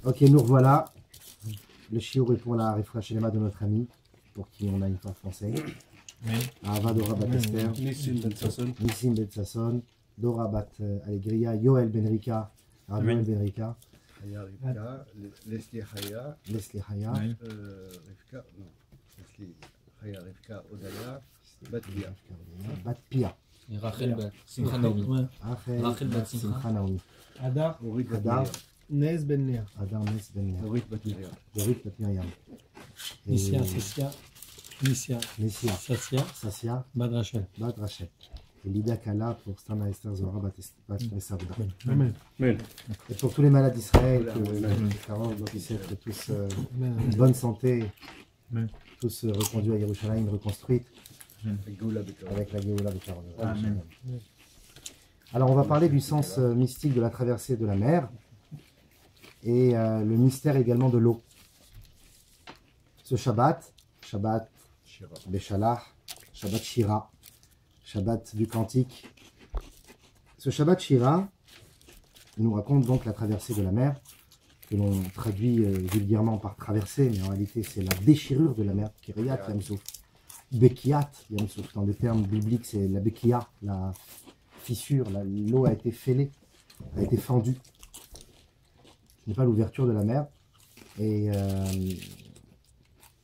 Ok, nous revoilà. Le shiur est pour la Refrashelema de notre ami, pour qui on a une part français. Ava Dora Bat Esther, Nissim Ben Sasson, Dora Bat Alegria, Yoel Ben Rika, Yoel Ben Rika, Haya Rivka, Leslie Haya, Leslie Haya, Rivka, non, Leslie Haya Rivka Odaya, Bat Pia. Bat Pia, Rachel Bat Simcha Naomi. Rachel Bat Simcha Naomi, Adar, Orit Bat Adar, Miriam. Nez Ben Lea. Adar Nes Ben Lea, Orit Bat Miriam. Dorit Bat Miriam, et Nissia, Nessia, Messia, Sassia, Sassia, Bad Rachel. Bat Rachel. Et Lida Kala pour Stana Esther Zora Bat Messabda. Amen. Et pour tous les malades d'Israël, Amen. que Carole, Botisef, que tous Amen. une bonne santé, Amen. tous reconduits à Yerushalayim, reconstruite Geoula Bekar. avec la Géoula de Carole. Amen. Alors on va parler du sens mystique de la traversée de la mer et le mystère également de l'eau. Ce Shabbat Shira. Béchalah, Shabbat Shira, Shabbat du Cantique. Ce Shabbat Shira nous raconte donc la traversée de la mer, que l'on traduit vulgairement par traversée, mais en réalité c'est la déchirure de la mer, Kiriyat Yamsouf, Bekiat Yamsouf. Dans les termes bibliques, c'est la Bekia, la fissure, l'eau a été fêlée, a été fendue. Ce n'est pas l'ouverture de la mer. Et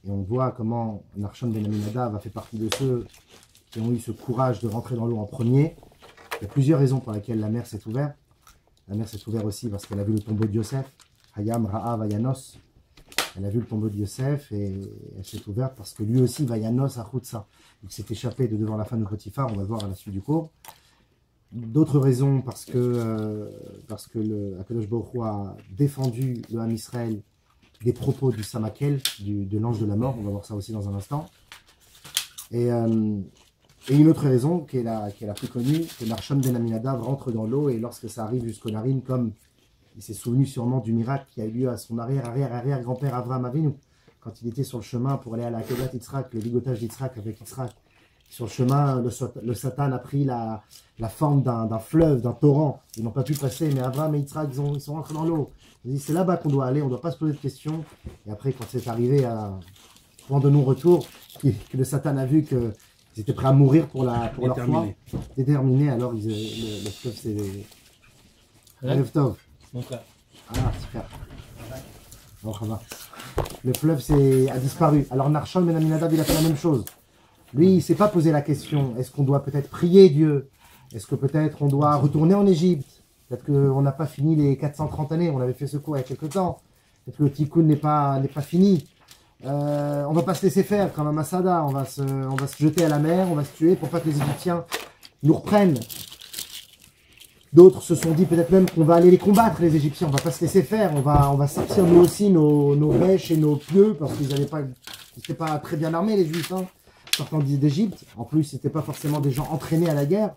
on voit comment Narshon Ben Aminadav a fait partie de ceux qui ont eu ce courage de rentrer dans l'eau en premier. Il y a plusieurs raisons pour lesquelles la mer s'est ouverte. La mer s'est ouverte aussi parce qu'elle a vu le tombeau de Yosef, Hayam Ra'a Vayanos. Elle a vu le tombeau de Yosef et elle s'est ouverte parce que lui aussi, Vayanos Achutsa. Il s'est échappé de devant la femme de Potiphar, on va le voir à la suite du cours. D'autres raisons parce que le Akadosh Baruch Hu a défendu le Ham Israël des propos du Samakel, de l'ange de la mort, on va voir ça aussi dans un instant. Et une autre raison, qui est la plus connue, que Narshon Ben Aminadav rentre dans l'eau et lorsque ça arrive jusqu'aux narines, comme il s'est souvenu sûrement du miracle qui a eu lieu à son arrière-arrière-arrière-grand-père Avraham Avinu, quand il était sur le chemin pour aller à la Kedat Yitzhak, le ligotage d'Yitzhak avec Yitzhak. Sur le chemin, le Satan a pris la forme d'un fleuve, d'un torrent. Ils n'ont pas pu passer, mais Avraham et Yitzhak, ils sont rentrés dans l'eau. Il dit, c'est là-bas qu'on doit aller, on ne doit pas se poser de questions. Et après, quand c'est arrivé à point de non-retour, que le Satan a vu qu'ils étaient prêts à mourir pour leur foi, déterminés, alors le fleuve s'est... Rêve Tov. Mon frère. Ah, super. Bon, ça va. Le fleuve a disparu. Alors Narshon Ben Aminadav, il a fait la même chose. Lui, il ne s'est pas posé la question, est-ce qu'on doit peut-être prier Dieu? Est-ce que peut-être on doit retourner en Égypte? Peut-être qu'on n'a pas fini les 430 années, on avait fait ce cours il y a quelques temps. Peut-être que le tikkun n'est pas fini. On ne va pas se laisser faire comme un Masada, on va se jeter à la mer, on va se tuer pour pas que les Égyptiens nous reprennent. D'autres se sont dit peut-être même qu'on va aller les combattre, les Égyptiens, on ne va pas se laisser faire, on va sortir nous aussi nos bêches et nos pieux, parce qu'ils n'étaient pas très bien armés les Juifs, hein, sortant d'Égypte. En plus, ce n'étaient pas forcément des gens entraînés à la guerre,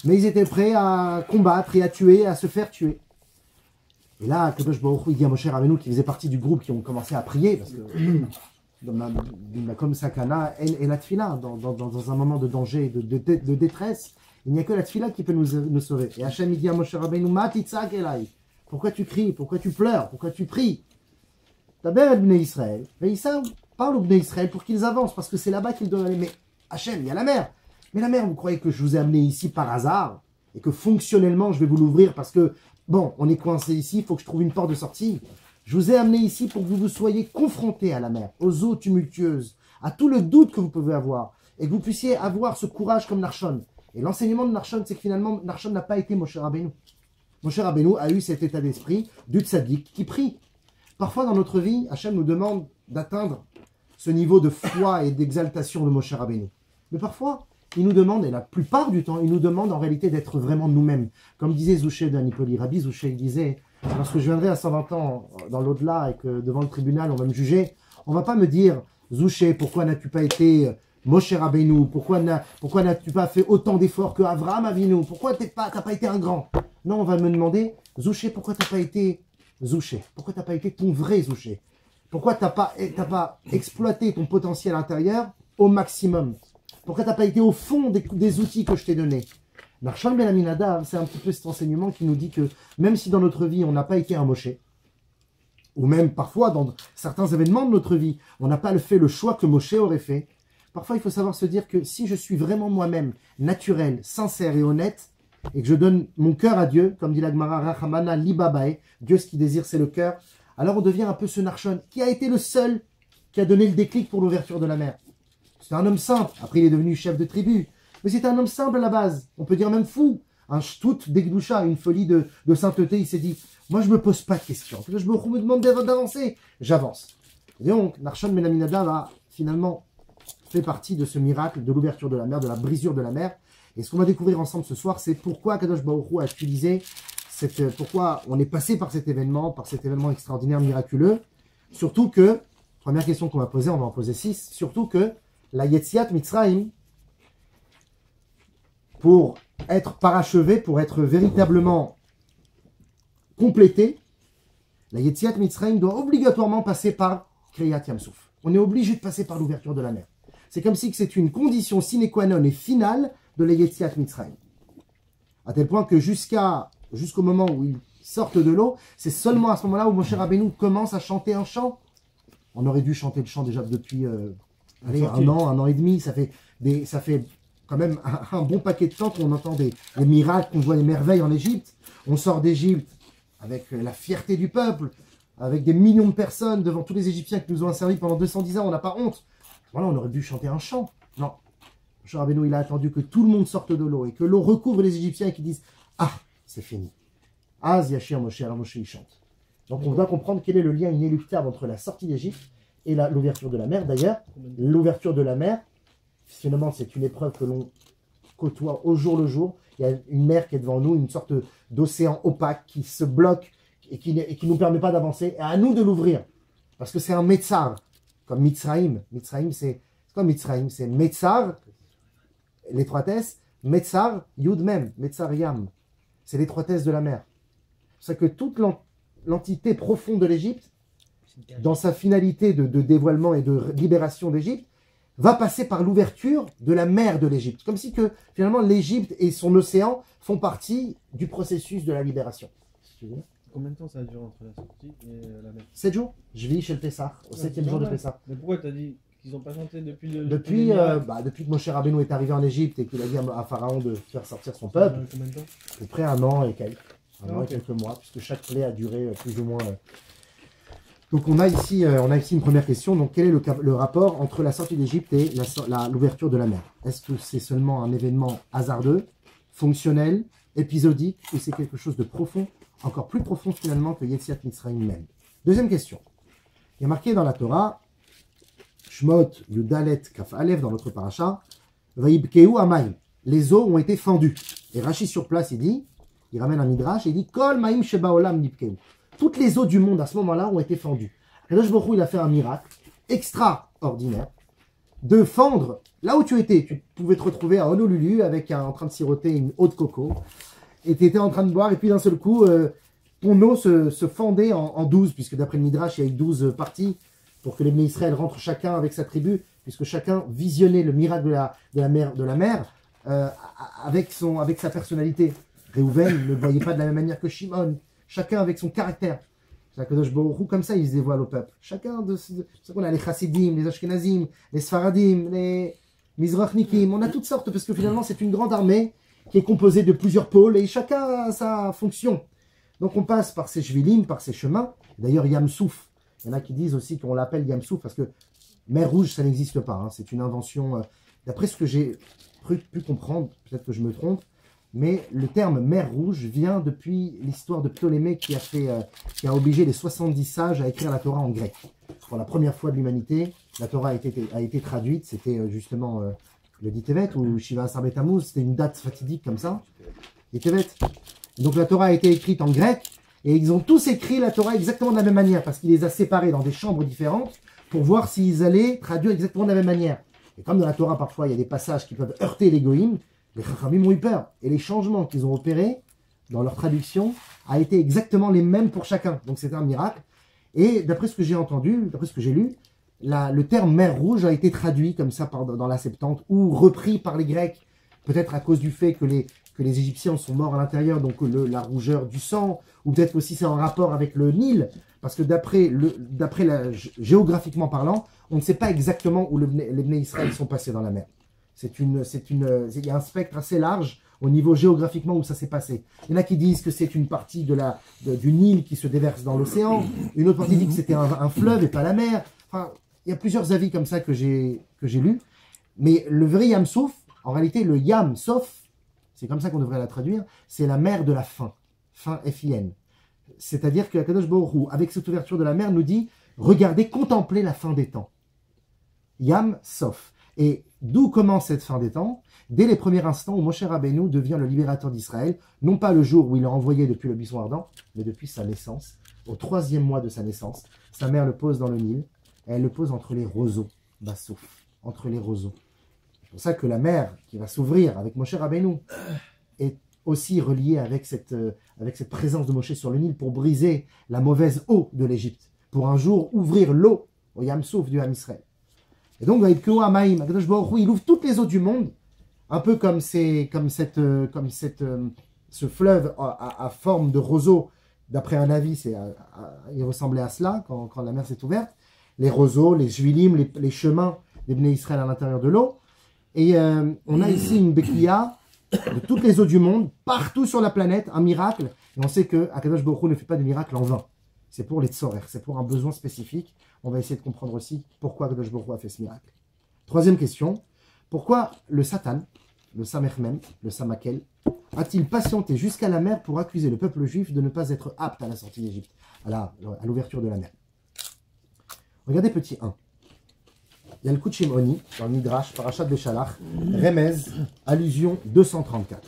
mais ils étaient prêts à combattre et à tuer, à se faire tuer. Et là, Kadosh Baruch Hu, il dit à Moshe Rabbeinu, qui faisait partie du groupe qui ont commencé à prier, parce que comme Sakana et la Tfila, dans un moment de danger, de détresse, il n'y a que la Tfila qui peut nous sauver. Et Hachem il dit à Moshe Rabbeinu, Ma titzak elai. Pourquoi tu cries? Pourquoi tu pleures? Pourquoi tu pries? Taber el bnei Israël. Mais Issa parle aux bnei Israël pour qu'ils avancent, parce que c'est là-bas qu'ils doivent aller. Mais Hachem, il y a la mer. Mais la mer, vous croyez que je vous ai amené ici par hasard? Et que fonctionnellement, je vais vous l'ouvrir parce que, bon, on est coincé ici, il faut que je trouve une porte de sortie. Je vous ai amené ici pour que vous soyez confrontés à la mer, aux eaux tumultueuses, à tout le doute que vous pouvez avoir, et que vous puissiez avoir ce courage comme Narshon. Et l'enseignement de Narshon, c'est que finalement, Narshon n'a pas été Moshe Rabbeinu. Moshe Rabbeinu a eu cet état d'esprit du tzaddik qui prie. Parfois dans notre vie, Hachem nous demande d'atteindre ce niveau de foi et d'exaltation de Moshe Rabbeinu. Mais parfois, il nous demande, et la plupart du temps, il nous demande en réalité d'être vraiment nous-mêmes. Comme disait Zouché de Anipoli, Rabbi Zouché, il disait, lorsque je viendrai à 120 ans dans l'au-delà et que devant le tribunal, on va me juger, on ne va pas me dire, Zouché, pourquoi n'as-tu pas été Moshe Rabbeinu, pourquoi n'as-tu pas fait autant d'efforts que Avraham Avinu, pourquoi t'as pas été un grand? Non, on va me demander, Zouché, pourquoi t'as pas été Zouché? Pourquoi t'as pas été ton vrai Zouché? Pourquoi t'as pas exploité ton potentiel intérieur au maximum? Pourquoi t'as pas été au fond des outils que je t'ai donnés? Narshon Ben Aminadav, c'est un petit peu cet enseignement qui nous dit que même si dans notre vie on n'a pas été un Moshe, ou même parfois dans certains événements de notre vie, on n'a pas fait le choix que Moshe aurait fait. Parfois, il faut savoir se dire que si je suis vraiment moi-même, naturel, sincère et honnête, et que je donne mon cœur à Dieu, comme dit la Gemara, Rachamana libabae, Dieu ce qu'il désire c'est le cœur, alors on devient un peu ce Narshon, qui a été le seul qui a donné le déclic pour l'ouverture de la mer. C'était un homme simple, après il est devenu chef de tribu, mais c'était un homme simple à la base, on peut dire même fou, un shtout d'Egdusha, une folie de sainteté, il s'est dit, moi je me pose pas de questions, je me demande d'avancer, j'avance. Et donc, Narshon Ben Aminadab a finalement fait partie de ce miracle de l'ouverture de la mer, de la brisure de la mer. Et ce qu'on va découvrir ensemble ce soir, c'est pourquoi Kadosh Baruch Hu a utilisé pourquoi on est passé par cet événement extraordinaire, miraculeux. Surtout que, première question qu'on va poser, on va en poser 6, surtout que la Yetziat Mitzrayim, pour être parachevée, pour être véritablement complétée, la Yetziat Mitzrayim doit obligatoirement passer par Kriyat Yamsouf. On est obligé de passer par l'ouverture de la mer. C'est comme si c'est une condition sine qua non et finale de la Yetziat Mitzrayim. À tel point que jusqu'au moment où ils sortent de l'eau, c'est seulement à ce moment-là où Moshe Rabbeinu commence à chanter un chant. On aurait dû chanter le chant déjà depuis un an et demi. Ça fait quand même un bon paquet de temps qu'on entend des miracles, qu'on voit des merveilles en Égypte. On sort d'Égypte avec la fierté du peuple, avec des millions de personnes devant tous les Égyptiens qui nous ont asservis pendant 210 ans. On n'a pas honte. Voilà, on aurait dû chanter un chant. Non. Moshe Rabbeinu, il a attendu que tout le monde sorte de l'eau et que l'eau recouvre les Égyptiens et qu'ils disent « Ah, c'est fini. Az Yashir Moshe, alors Moshe, il chante. » Donc on doit comprendre quel est le lien inéluctable entre la sortie d'Égypte et l'ouverture de la mer. D'ailleurs, l'ouverture de la mer, finalement, c'est une épreuve que l'on côtoie au jour le jour. Il y a une mer qui est devant nous, une sorte d'océan opaque qui se bloque et qui ne nous permet pas d'avancer. Et à nous de l'ouvrir. Parce que c'est un Metzar, comme Mitzrayim. Mitzrayim, c'est quoi Mitzrayim? C'est Metzar, l'étroitesse, Metzar, Yud Mem, Metzar Yam. C'est l'étroitesse de la mer. C'est que toute l'entité profonde de l'Égypte, dans sa finalité de dévoilement et de libération d'Égypte, va passer par l'ouverture de la mer de l'Égypte. Comme si que finalement l'Égypte et son océan font partie du processus de la libération. Combien de temps ça dure entre la sortie et la mer? 7 jours. Je vis chez le Pessah, au 7e jour de Pessah. Mais pourquoi tu as dit qu'ils n'ont pas chanté depuis le... Depuis que Moshe Rabbeinu est arrivé en Égypte et qu'il a dit à Pharaon de faire sortir son peuple, Combien de temps? à peu près un an et quelques. Un an et quelques mois, puisque chaque plaie a duré plus ou moins... Donc on a ici une première question. Donc quel est le rapport entre la sortie d'Égypte et l'ouverture de la mer? Est-ce que c'est seulement un événement hasardeux, fonctionnel, épisodique, ou c'est quelque chose de profond, encore plus profond finalement que Yetziat Mitzrayim même? Deuxième question. Il y a marqué dans la Torah, Shmot Yudalet Kaf Aleph dans notre paracha, Vaibkeu Amayim. Les eaux ont été fendues. Et Rashi sur place, il ramène un midrash et il dit Kol Maim Shebaolam Nibkeu. Toutes les eaux du monde à ce moment-là ont été fendues. Kadosh Baruch Hu, il a fait un miracle extraordinaire de fendre là où tu étais. Tu pouvais te retrouver à Honolulu en train de siroter une eau de coco et tu étais en train de boire et puis d'un seul coup, ton eau se fendait en 12, puisque d'après le midrash, il y a eu 12 parties pour que les Bnei Israël rentrent chacun avec sa tribu, puisque chacun visionnait le miracle de la mer avec sa personnalité. Réhouven ne voyait pas de la même manière que Shimon. Chacun avec son caractère. Kadosh Baruch Hu, comme ça, il se dévoile au peuple. Chacun c'est qu'on a les Chassidim, les Ashkenazim, les Sfaradim, les Mizrachnikim. On a toutes sortes, parce que finalement, c'est une grande armée qui est composée de plusieurs pôles, et chacun a sa fonction. Donc on passe par ces Shvilim, par ces chemins. D'ailleurs, Yamsouf, il y en a qui disent aussi qu'on l'appelle Yamsouf, parce que mer Rouge, ça n'existe pas. Hein. C'est une invention, d'après ce que j'ai pu comprendre, peut-être que je me trompe, mais le terme mer Rouge vient depuis l'histoire de Ptolémée qui a obligé les 70 sages à écrire la Torah en grec. Pour la première fois de l'humanité, la Torah a été traduite, c'était justement le dit Tevet ou Shiva Asar Betamuz, c'était une date fatidique comme ça, et Tevet. Donc la Torah a été écrite en grec, et ils ont tous écrit la Torah exactement de la même manière, parce qu'il les a séparés dans des chambres différentes, pour voir s'ils allaient traduire exactement de la même manière. Et comme dans la Torah, parfois, il y a des passages qui peuvent heurter les goïms, les Chachamim ont eu peur. Et les changements qu'ils ont opérés dans leur traduction a été exactement les mêmes pour chacun. Donc c'est un miracle. Et d'après ce que j'ai entendu, d'après ce que j'ai lu, le terme mer Rouge a été traduit comme ça dans la Septante, ou repris par les Grecs, peut-être à cause du fait que les Égyptiens sont morts à l'intérieur, donc la rougeur du sang, ou peut-être aussi c'est en rapport avec le Nil, parce que géographiquement parlant, on ne sait pas exactement où les Bnei Israël sont passés dans la mer. Il y a un spectre assez large au niveau géographiquement où ça s'est passé. Il y en a qui disent que c'est une partie du Nil qui se déverse dans l'océan, une autre partie dit que c'était un fleuve et pas la mer. Enfin, il y a plusieurs avis comme ça que j'ai lus. Mais le vrai Yam Souf, en réalité, le Yam Sof, c'est comme ça qu'on devrait la traduire, c'est la mer de la fin, fin F-I-N. C'est-à-dire que Akadosh Baruch Hu, avec cette ouverture de la mer, nous dit regardez, contemplez la fin des temps. Yam Sof. Et d'où commence cette fin des temps? Dès les premiers instants où Moshe Rabbeinu devient le libérateur d'Israël, non pas le jour où il l'a envoyé depuis le buisson ardent, mais depuis sa naissance, au 3e mois de sa naissance. Sa mère le pose dans le Nil, et elle le pose entre les roseaux, Bassouf, entre les roseaux. C'est pour ça que la mer qui va s'ouvrir avec Moshe Rabbeinu est aussi reliée avec cette présence de Moshe sur le Nil pour briser la mauvaise eau de l'Égypte, pour un jour ouvrir l'eau au Yam Souf du Ham Israël. Et donc, il ouvre toutes les eaux du monde, un peu comme ce fleuve à forme de roseau. D'après un avis, il ressemblait à cela quand la mer s'est ouverte. Les roseaux, les juilim, les chemins des Bnei Israël à l'intérieur de l'eau. Et on a ici une béquilla de toutes les eaux du monde, partout sur la planète, un miracle. Et on sait que Akadosh Baruch Hu ne fait pas de miracle en vain. C'est pour les tzorer, c'est pour un besoin spécifique. On va essayer de comprendre aussi pourquoi Akadosh Baruch Hu a fait ce miracle. Troisième question, pourquoi le Satan, le Samermen, le Samakel, a-t-il patienté jusqu'à la mer pour accuser le peuple juif de ne pas être apte à la sortie d'Égypte, à l'ouverture de la mer? Regardez petit 1. Il y a le Kutchim Oni, dans le Midrash, Parashat Beshalach, Remez, allusion 234.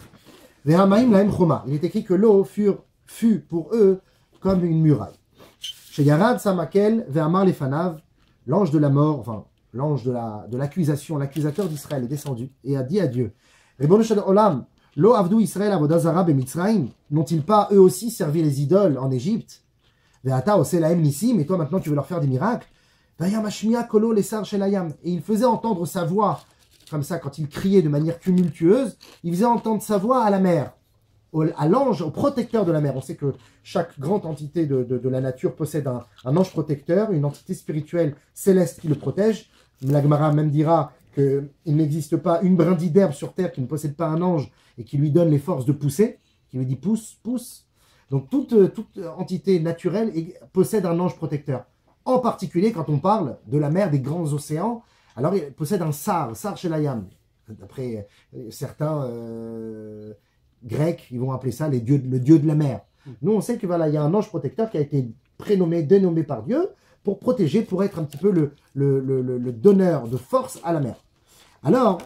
Vehamaim laem choma. Il est écrit que l'eau fut pour eux comme une muraille. Chez Yarad Samakel, Vehamar Lefanav, l'ange de la mort, enfin, l'ange de l'accusation, l'accusateur d'Israël est descendu et a dit à Dieu, Ribono shel olam, lo avdu Israël avodazara bemitzraim, n'ont-ils pas eux aussi servi les idoles en Égypte? Veata oselaem nissim, et toi maintenant tu veux leur faire des miracles? Vayamashmia kolo lesar shelayam, et il faisait entendre sa voix, comme ça quand il criait de manière tumultueuse, il faisait entendre sa voix à la mer, à l'ange, au protecteur de la mer. On sait que chaque grande entité de la nature possède un ange protecteur, une entité spirituelle céleste qui le protège. La Gemara même dira qu'il n'existe pas une brindille d'herbe sur terre qui ne possède pas un ange et qui lui donne les forces de pousser, qui lui dit pousse, pousse. Donc toute entité naturelle possède un ange protecteur. En particulier quand on parle de la mer, des grands océans, alors il possède un sar shelayam. D'après certains Grecs, ils vont appeler ça le dieu de la mer. Nous, on sait que voilà, il y a un ange protecteur qui a été dénommé par Dieu pour protéger, pour être un petit peu le donneur de force à la mer. Alors,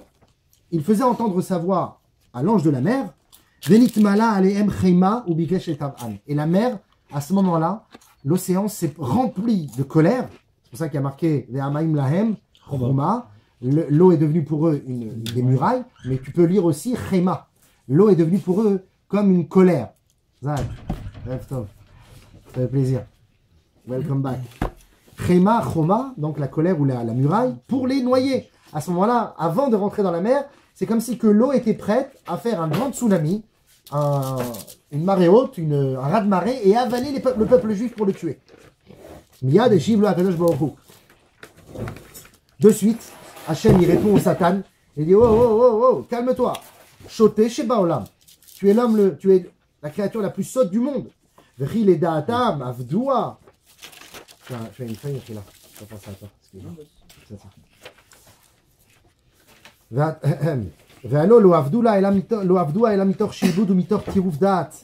il faisait entendre sa voix à l'ange de la mer, Venitmala alehem chema ou bikesh etavan. Et la mer, à ce moment-là, l'océan s'est rempli de colère. C'est pour ça qu'il y a marqué Ve'amaim lahem choma. L'eau est devenue pour eux des murailles, mais tu peux lire aussi chema. L'eau est devenue pour eux comme une colère. Zach, ça fait plaisir. Welcome back. Chema, choma, donc la colère ou la muraille, pour les noyer. À ce moment-là, avant de rentrer dans la mer, c'est comme si que l'eau était prête à faire un grand tsunami, une marée haute, un raz-de-marée, et avaler le peuple juif pour le tuer. Miyad et Shivlo Akadosh Baruch Hu. De suite, Hachem il répond au Satan, il dit oh, calme-toi. Choté chez Baolam. Tu es la créature la plus sotte du monde. Vri les daatam, avdoua. Je fais une feuille là. Je vais penser à toi.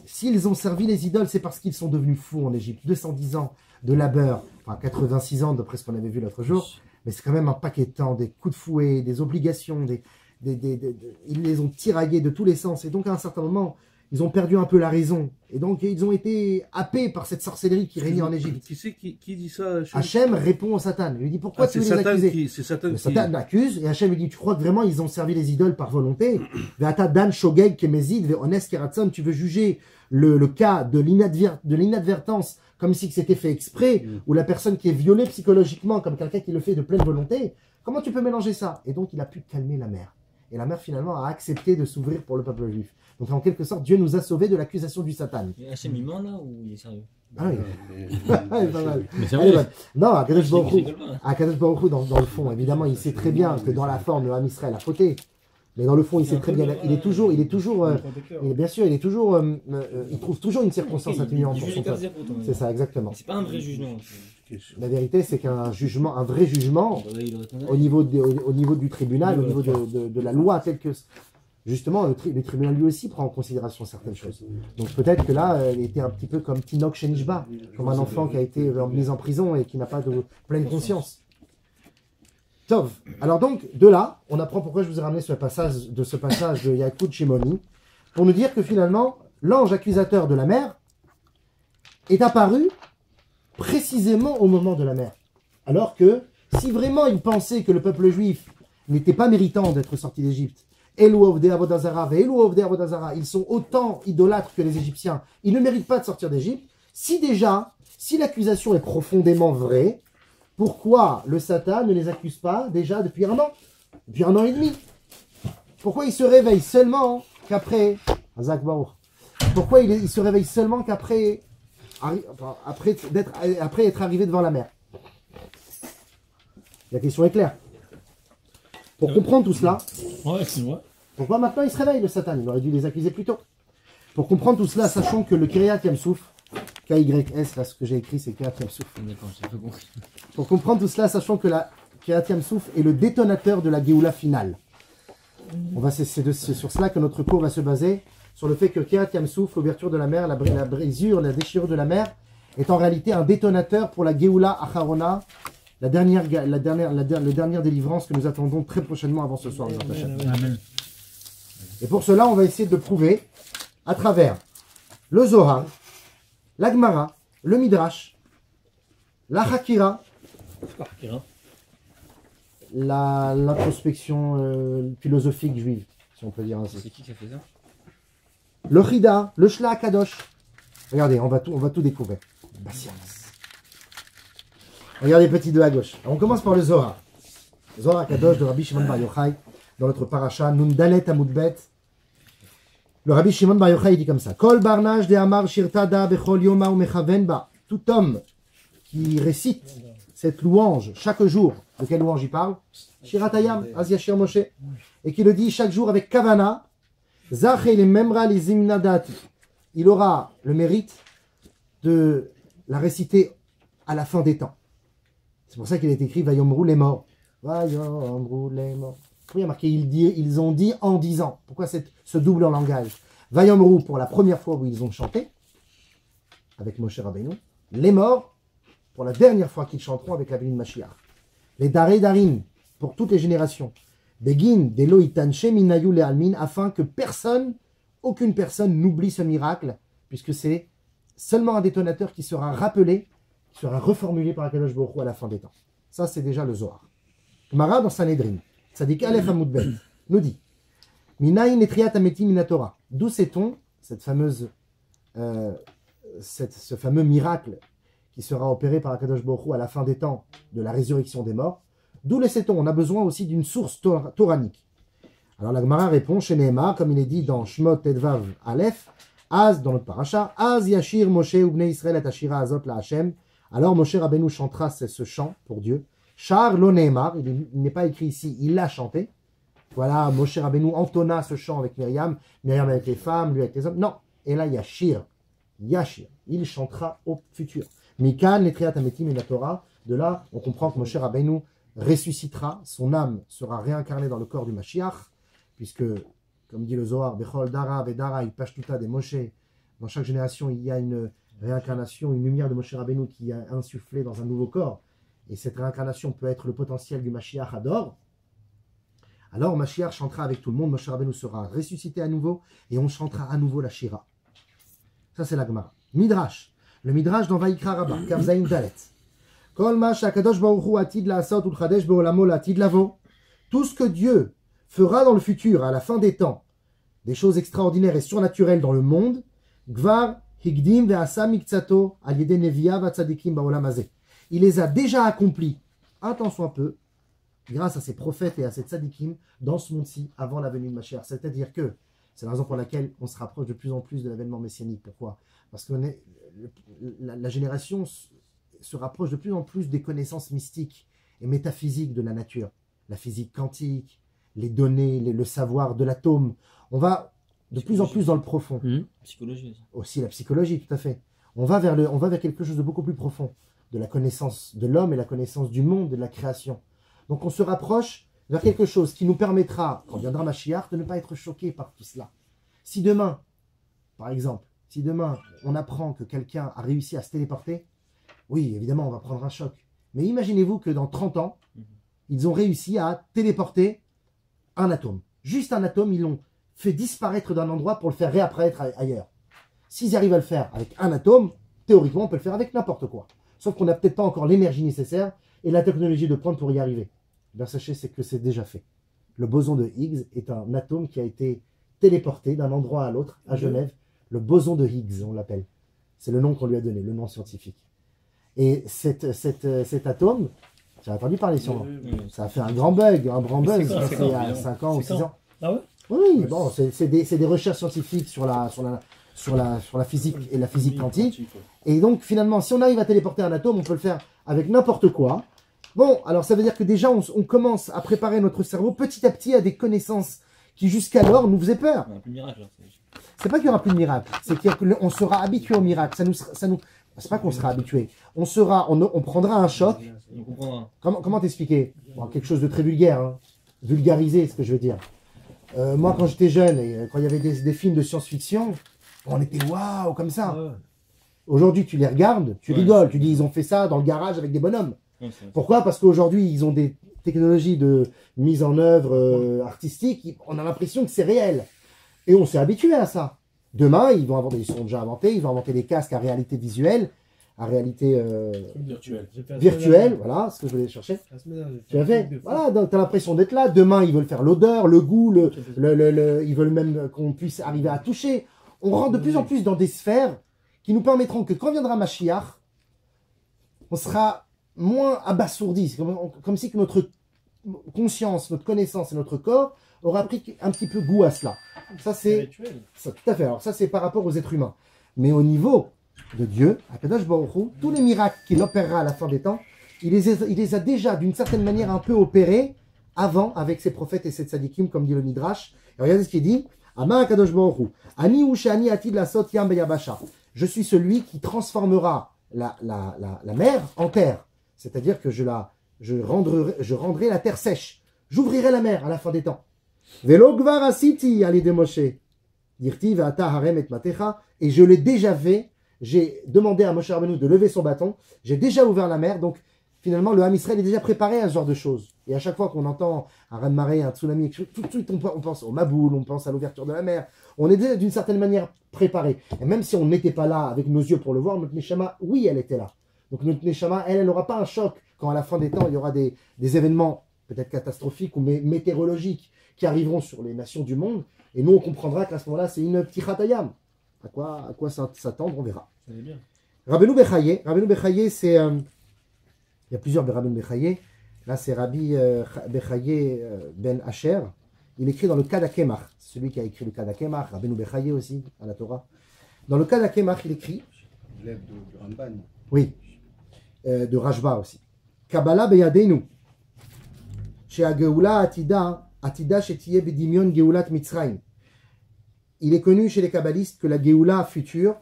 S'ils ont servi les idoles, c'est parce qu'ils sont devenus fous en Égypte. 210 ans de labeur, enfin 86 ans d'après ce qu'on avait vu l'autre jour, mais c'est quand même un paquet de temps, des coups de fouet, des obligations, ils les ont tiraillés de tous les sens, et donc à un certain moment, ils ont perdu un peu la raison, et donc ils ont été happés par cette sorcellerie qui régnait en Égypte. Qui dit ça? Hachem répond au Satan, il lui dit pourquoi tu veux les accuser? C'est Satan Satan l'accuse, et Hachem lui dit tu crois que vraiment ils ont servi les idoles par volonté? Ve'ata dan shogeg kemezid ve'ones keratson, tu veux juger le cas de l'inadvertance comme si c'était fait exprès, ou la personne qui est violée psychologiquement comme quelqu'un qui le fait de pleine volonté? Comment tu peux mélanger ça? Et donc il a pu calmer la mer. et la mer finalement a accepté de s'ouvrir pour le peuple juif. Donc en quelque sorte, Dieu nous a sauvés de l'accusation du Satan. Et Hachem, il ment là ou il est sérieux? Ah oui, elle est pas mal. Mais c'est Elle est vrai. bonne. Non, Akadosh Baruch Hu, rigole pas. Akadosh Baruch Hu, dans le fond, évidemment, il sait très bien que dans la forme, le Ham Israël a fauté. Mais dans le fond, il sait très bien, il est toujours, bien sûr, il est toujours, il trouve toujours une circonstance atténuante Il pour juge son les cas peuple. zéro, toi. C'est ça, exactement. C'est pas un vrai jugement. La vérité, c'est qu'un jugement, un vrai jugement, Ouais, il aurait condamné. au niveau du tribunal, au niveau de la loi, telle que, justement, le tribunal lui aussi prend en considération certaines choses. Donc peut-être que là, il était un petit peu comme Tinok Shenishba, comme un enfant qui a été mis en prison et qui n'a pas de pleine conscience. Tov. Alors donc, de là, on apprend pourquoi je vous ai ramené ce passage de Yaakov Shimoni, pour nous dire que finalement, l'ange accusateur de la mer est apparu précisément au moment de la mer. Alors que, si vraiment il pensait que le peuple juif n'était pas méritant d'être sorti d'Égypte, ils sont autant idolâtres que les Égyptiens, ils ne méritent pas de sortir d'Égypte, si l'accusation est profondément vraie, pourquoi le Satan ne les accuse pas déjà depuis un an et demi? Pourquoi il se réveille seulement qu'après Pourquoi il se réveille seulement qu'après être arrivé devant la mer? La question est claire. Pour comprendre tout cela, Ouais, c'est vrai. pourquoi maintenant il se réveille le Satan? Il aurait dû les accuser plus tôt. Pour comprendre tout cela, sachons que le Kiryat Yamsouf, KYS, là ce que j'ai écrit c'est Kiryat Yamsouf. D'accord, j'ai pas compris. Pour comprendre tout cela, sachons que la Kiryat Yamsouf est le détonateur de la Géoula finale. C'est sur cela que notre cours va se baser, sur le fait que Kiryat Yamsouf, l'ouverture de la mer, la brisure, la déchirure de la mer, est en réalité un détonateur pour la Géoula Acharona, le dernière délivrance que nous attendons très prochainement avant ce soir. Amen. Et pour cela, on va essayer de prouver à travers le Zohar, la Gemara, le Midrash, la Hakira, l'introspection philosophique juive, si on peut dire ainsi. C'est qui a fait ça? Le Chida, le Shla Kadosh. Regardez, on va tout découvrir. Patience. Regardez petit deux à gauche. Alors, on commence par le Zohar. Zohar Kadosh de Rabbi Shimon Bar Yochai, dans notre paracha, Nun Dalet Amudbet. Le Rabbi Shimon Bar Yochai dit comme ça: Kol barnage de Amar Shirtada Bechol Yoma Umechaven Ba. Tout homme qui récite cette louange chaque jour, de quelle louange il parle? Shiratayam, Az Yashir Moshe. Et qui le dit chaque jour avec Kavana, Zach le Memra li Zimnadati. Il aura le mérite de la réciter à la fin des temps. C'est pour ça qu'il est écrit Vayomrou les morts. Vayomrou les morts. Pourquoi il y a marqué ils ont dit en disant? Pourquoi ce double langage? Vayomrou pour la première fois où ils ont chanté, avec Moshe Rabbeinu. Les morts pour la dernière fois qu'ils chanteront avec la Bénin Mashiach. Les Daré Darim pour toutes les générations. Begin Deloitan Sheminayu le Almin, afin que aucune personne n'oublie ce miracle, puisque c'est seulement un détonateur qui sera rappelé, qui sera reformulé par Akadosh Baruch Hu à la fin des temps. Ça, c'est déjà le Zohar. Gemara dans Sanhedrin, Tzadik Aleph Amudbet, nous dit Minayin etriat ameti minatora. D'où sait-on ce fameux miracle qui sera opéré par Akadosh Baruch Hu à la fin des temps de la résurrection des morts? D'où le sait-on? On a besoin aussi d'une source toranique. Alors la Gemara répond chez Nehemar, comme il est dit dans Shmot Tedvav Aleph, Az, dans notre paracha, Az Yashir Moshe Ubnei Israël et Ashira Azot la Hashem. Alors Moshe Rabbeinu chantera ce chant pour Dieu. Char lo Nehemar, il n'est pas écrit ici, il l'a chanté. Voilà, Moshe Rabbeinu entonna ce chant avec Myriam avec les femmes, lui avec les hommes. Non, et là Yashir, il chantera au futur. Mikan Letriat Ametim et la Torah. De là, on comprend que Moshe Rabbeinu ressuscitera, son âme sera réincarnée dans le corps du Mashiach, puisque, comme dit le Zohar, Bechol Dara Vedara Pashtuta de Moshe, dans chaque génération, il y a une réincarnation, une lumière de Moshe Rabbeinu qui a insufflé dans un nouveau corps, et cette réincarnation peut être le potentiel du Mashiach Hador. Alors Mashiach chantera avec tout le monde, Moshe Rabbeinu sera ressuscité à nouveau, et on chantera à nouveau la Shira. Ça c'est la Gemara. Midrash, le Midrash dans Vaikra Rabbah, Kavzaïm Dalet. Tout ce que Dieu fera dans le futur, à la fin des temps, des choses extraordinaires et surnaturelles dans le monde, il les a déjà accomplis, un tant soit peu, grâce à ces prophètes et à ces tzadikim dans ce monde-ci avant la venue de Mashiach. C'est-à-dire que c'est la raison pour laquelle on se rapproche de plus en plus de l'avènement messianique. Pourquoi? Parce que la génération se rapproche de plus en plus des connaissances mystiques et métaphysiques de la nature. La physique quantique, les données, le savoir de l'atome. On va de plus en plus dans le profond. Psychologie aussi. Aussi la psychologie, tout à fait. On va vers quelque chose de beaucoup plus profond, de la connaissance de l'homme et la connaissance du monde, de la création. Donc on se rapproche vers quelque chose qui nous permettra, quand viendra Mashiach, de ne pas être choqué par tout cela. Si demain, par exemple, si demain on apprend que quelqu'un a réussi à se téléporter, oui, évidemment, on va prendre un choc. Mais imaginez-vous que dans 30 ans, ils ont réussi à téléporter un atome. Juste un atome, ils l'ont fait disparaître d'un endroit pour le faire réapparaître ailleurs. S'ils arrivent à le faire avec un atome, théoriquement, on peut le faire avec n'importe quoi. Sauf qu'on n'a peut-être pas encore l'énergie nécessaire et la technologie de pointe pour y arriver. Bien, sachez que c'est déjà fait. Le boson de Higgs est un atome qui a été téléporté d'un endroit à l'autre, à Genève. Le boson de Higgs, on l'appelle. C'est le nom qu'on lui a donné, le nom scientifique. Et cet atome, j'ai entendu parler sûrement. Ça a fait un grand buzz, il y a 5 ans ou 6 ans. Ah ouais? Oui, bon, c'est des recherches scientifiques sur la physique et la physique quantique. Et donc, finalement, si on arrive à téléporter un atome, on peut le faire avec n'importe quoi. Bon, alors ça veut dire que déjà, on commence à préparer notre cerveau petit à petit à des connaissances qui jusqu'alors nous faisaient peur. Il n'y a plus de miracle. C'est pas qu'il n'y aura plus de miracle, c'est qu'on sera habitué au miracle. C'est pas qu'on sera habitué. On prendra un choc. On comprendra. Comment t'expliquer? Bon, quelque chose de très vulgaire, hein. Vulgariser, ce que je veux dire. Moi, quand j'étais jeune, et quand il y avait des films de science-fiction, on était waouh, comme ça. Aujourd'hui, tu les regardes, tu rigoles, tu dis ils ont fait ça dans le garage avec des bonhommes. Pourquoi? Parce qu'aujourd'hui, ils ont des technologies de mise en œuvre artistique, on a l'impression que c'est réel. Et on s'est habitué à ça. Demain, ils sont déjà inventés, ils vont inventer des casques à réalité visuelle, à réalité virtuelle, voilà, ce que je voulais chercher. Tu as fait? Voilà, donc tu as l'impression d'être là. Demain, ils veulent faire l'odeur, le goût, ils veulent même qu'on puisse arriver à toucher. On rentre de plus en plus dans des sphères qui nous permettront que quand viendra Mashiach, on sera moins abasourdi. C'est comme si que notre conscience, notre connaissance et notre corps aura pris un petit peu goût à cela. Ça, c'est ça, tout à fait. Alors ça, c'est par rapport aux êtres humains. Mais au niveau de Dieu, Akadosh Baruch Hu, tous les miracles qu'il opérera à la fin des temps, il les a déjà, d'une certaine manière, un peu opérés avant, avec ses prophètes et ses tzadikim, comme dit le Midrash. Et regardez ce qu'il dit. Amar Akadosh Baruch Hu, Ani ushani atid lasot yam beyabasha. Je suis celui qui transformera la mer en terre. C'est-à-dire que je rendrai la terre sèche. J'ouvrirai la mer à la fin des temps. Velo gvar asiti ali de Moshe. Dirti ve'ata harem et matecha. Et je l'ai déjà fait. J'ai demandé à Moshe Rabbeinu de lever son bâton. J'ai déjà ouvert la mer. Donc, finalement, le Ham Israël est déjà préparé à ce genre de choses. Et à chaque fois qu'on entend un raz-de-marée, un tsunami, tout de suite, on pense au Maboul, on pense à l'ouverture de la mer. On est déjà, d'une certaine manière, préparé. Et même si on n'était pas là avec nos yeux pour le voir, notre Neshama, oui, elle était là. Donc, notre Neshama, elle n'aura pas un choc quand à la fin des temps, il y aura des événements peut-être catastrophiques ou météorologiques qui arriveront sur les nations du monde. Et nous, on comprendra qu'à ce moment-là, c'est une petite chatayam. À quoi s'attendre, on verra. Rabbeinu Bechaye, c'est... il y a plusieurs Rabbeinu Bechaye. Là, c'est Rabbi Bechaye ben Asher. Il écrit dans le Kadakemach. Celui qui a écrit le Kadakemach. Rabbeinu Bechaye aussi, à la Torah. Dans le Kadakemach, il écrit... L'élève de Ramban. Oui. De Rashba aussi. Kabbalah beyadeinu. She'ageula atida shetiye bedimion geulat Mitzrayim. Il est connu chez les kabbalistes que la Géoula future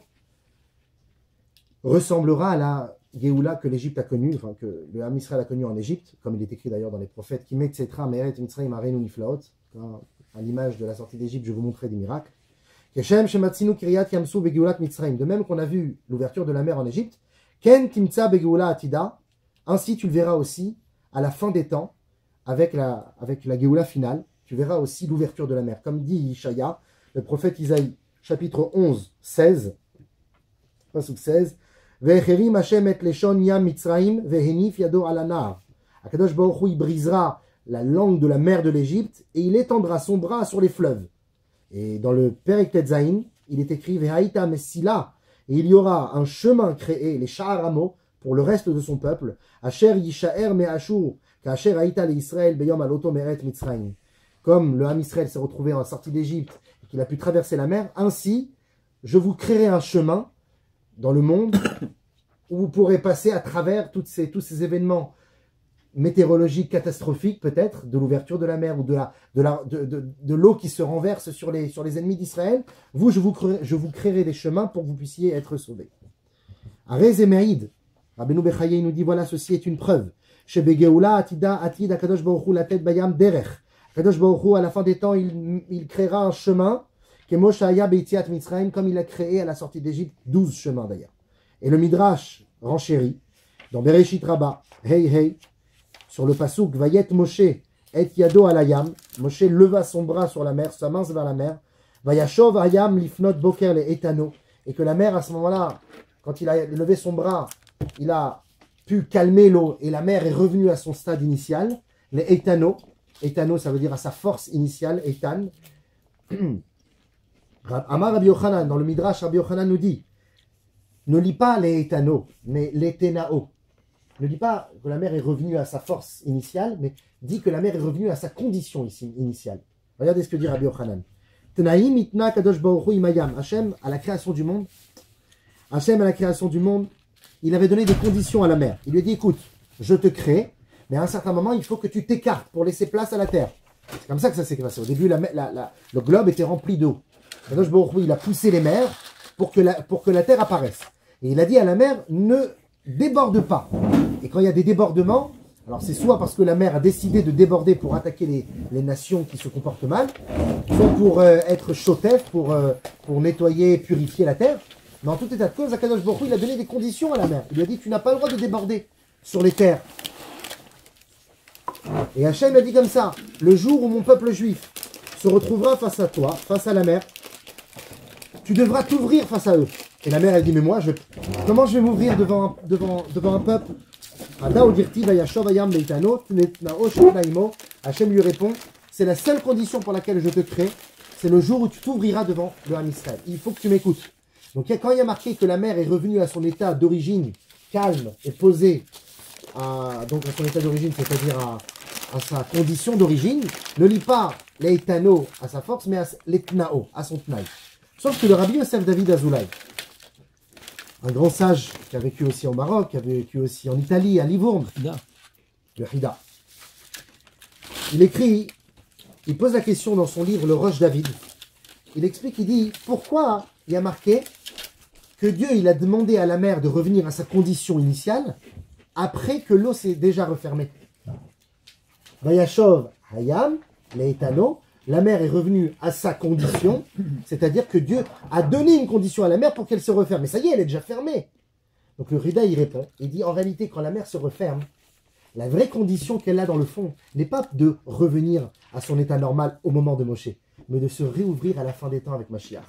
ressemblera à la Géoula que l'Égypte a connue, enfin que le Ham Israël a connue en Égypte, comme il est écrit d'ailleurs dans les prophètes, qui met Tsetra, Meret, Mitzrayim, Arenu, Niflaot. À l'image de la sortie d'Égypte, je vais vous montrer des miracles. Keshem, Shematsinu, Kiryat, Yamsu, Begeulat, Mitzrayim. De même qu'on a vu l'ouverture de la mer en Égypte, Ken, Timtsa, Begeula, Atida. Ainsi, tu le verras aussi à la fin des temps, avec la Géoula finale, tu verras aussi l'ouverture de la mer. Comme dit Ishaïa, le prophète Isaïe, chapitre 11, 16, pasuk 16, Ve'echerim Hashem et leshon yam Mitzrayim, ve'henif yado ala nar. Akadosh Baruch Hu, il brisera la langue de la mer de l'Égypte et il étendra son bras sur les fleuves. Et dans le Perek Tetzaïn, il est écrit Ve'haïta Messila, et il y aura un chemin créé, les Sha'aramo, pour le reste de son peuple. Asher Yishaer Me'ashur, Ka'asher Haïta l'Israël Beyom Aloto Meret Mitzrayim. Comme le Ham Israël s'est retrouvé en sortie d'Égypte et qu'il a pu traverser la mer, ainsi, je vous créerai un chemin dans le monde où vous pourrez passer à travers tous ces événements météorologiques catastrophiques, peut-être, de l'ouverture de la mer ou de l'eau qui se renverse sur les ennemis d'Israël. Vous, je vous créerai des chemins pour que vous puissiez être sauvés. Arez et Meïd, Rabbeinu Bechaye nous dit, voilà, ceci est une preuve. Chez Begeoula, Atida, Atid, Akadosh Baruch Hu, la tête Bayam, Derech. Akadosh Baruch Hu, à la fin des temps, il créera un chemin, Kemoshaya Beitiat Mitzrayim, comme il a créé à la sortie d'Égypte 12 chemins d'ailleurs. Et le Midrash renchérit, dans Bereshit Rabbah, Hey, sur le pasouk, Vayet Moshe, et Yado alayam, Moshe leva son bras sur la mer, sa main vers la mer, Vayashov ayam lifnot boker le etano, et que la mer à ce moment-là, quand il a levé son bras, il a pu calmer l'eau, et la mer est revenue à son stade initial, les etano, ça veut dire à sa force initiale, etan. Amar Rabbi Yochanan, dans le Midrash, Rabbi Yochanan nous dit, ne lis pas les etano, mais les tenao. Ne dis pas que la mer est revenue à sa force initiale, mais dis que la mer est revenue à sa condition initiale. Regardez ce que dit Rabbi Yochanan. Tenaim itna kadosh baruch hu imayam. Hachem, à la création du monde, il avait donné des conditions à la mer. Il lui a dit, écoute, je te crée, mais à un certain moment, il faut que tu t'écartes pour laisser place à la terre. C'est comme ça que ça s'est passé. Au début, le globe était rempli d'eau. Kadosh baruch hu, il a poussé les mers pour que la terre apparaisse. Et il a dit à la mer, ne déborde pas. Et quand il y a des débordements, alors c'est soit parce que la mer a décidé de déborder pour attaquer les nations qui se comportent mal, soit pour être chotef, pour nettoyer, purifier la terre. Mais en tout état de cause, Akadosh Baruch Hu, il a donné des conditions à la mer. Il lui a dit, tu n'as pas le droit de déborder sur les terres. Et Hachem a dit comme ça, le jour où mon peuple juif se retrouvera face à toi, face à la mer, tu devras t'ouvrir face à eux. Et la mère, elle dit, mais moi, comment je vais m'ouvrir devant un peuple? Hachem lui répond, c'est la seule condition pour laquelle je te crée, c'est le jour où tu t'ouvriras devant le Ham Israël. Il faut que tu m'écoutes. Donc quand il y a marqué que la mer est revenue à son état d'origine, calme et posée, donc à son état d'origine, c'est-à-dire à sa condition d'origine, ne lis pas les Tano à sa force, mais les Tnao, à son Tnaï. Sauf que le Rabbi Yosef David Azoulay, un grand sage qui a vécu aussi au Maroc, qui a vécu aussi en Italie, à Livourne, le Hida. Il pose la question dans son livre Le Roche David. Il explique, il dit, pourquoi il y a marqué que Dieu il a demandé à la mer de revenir à sa condition initiale après que l'eau s'est déjà refermée. Vayashov Hayam, Leitano, la mer est revenue à sa condition, c'est-à-dire que Dieu a donné une condition à la mer pour qu'elle se referme. Mais ça y est, elle est déjà fermée. Donc le Rida, il répond, il dit, en réalité, quand la mer se referme, la vraie condition qu'elle a dans le fond n'est pas de revenir à son état normal au moment de Moshe, mais de se réouvrir à la fin des temps avec Mashiach.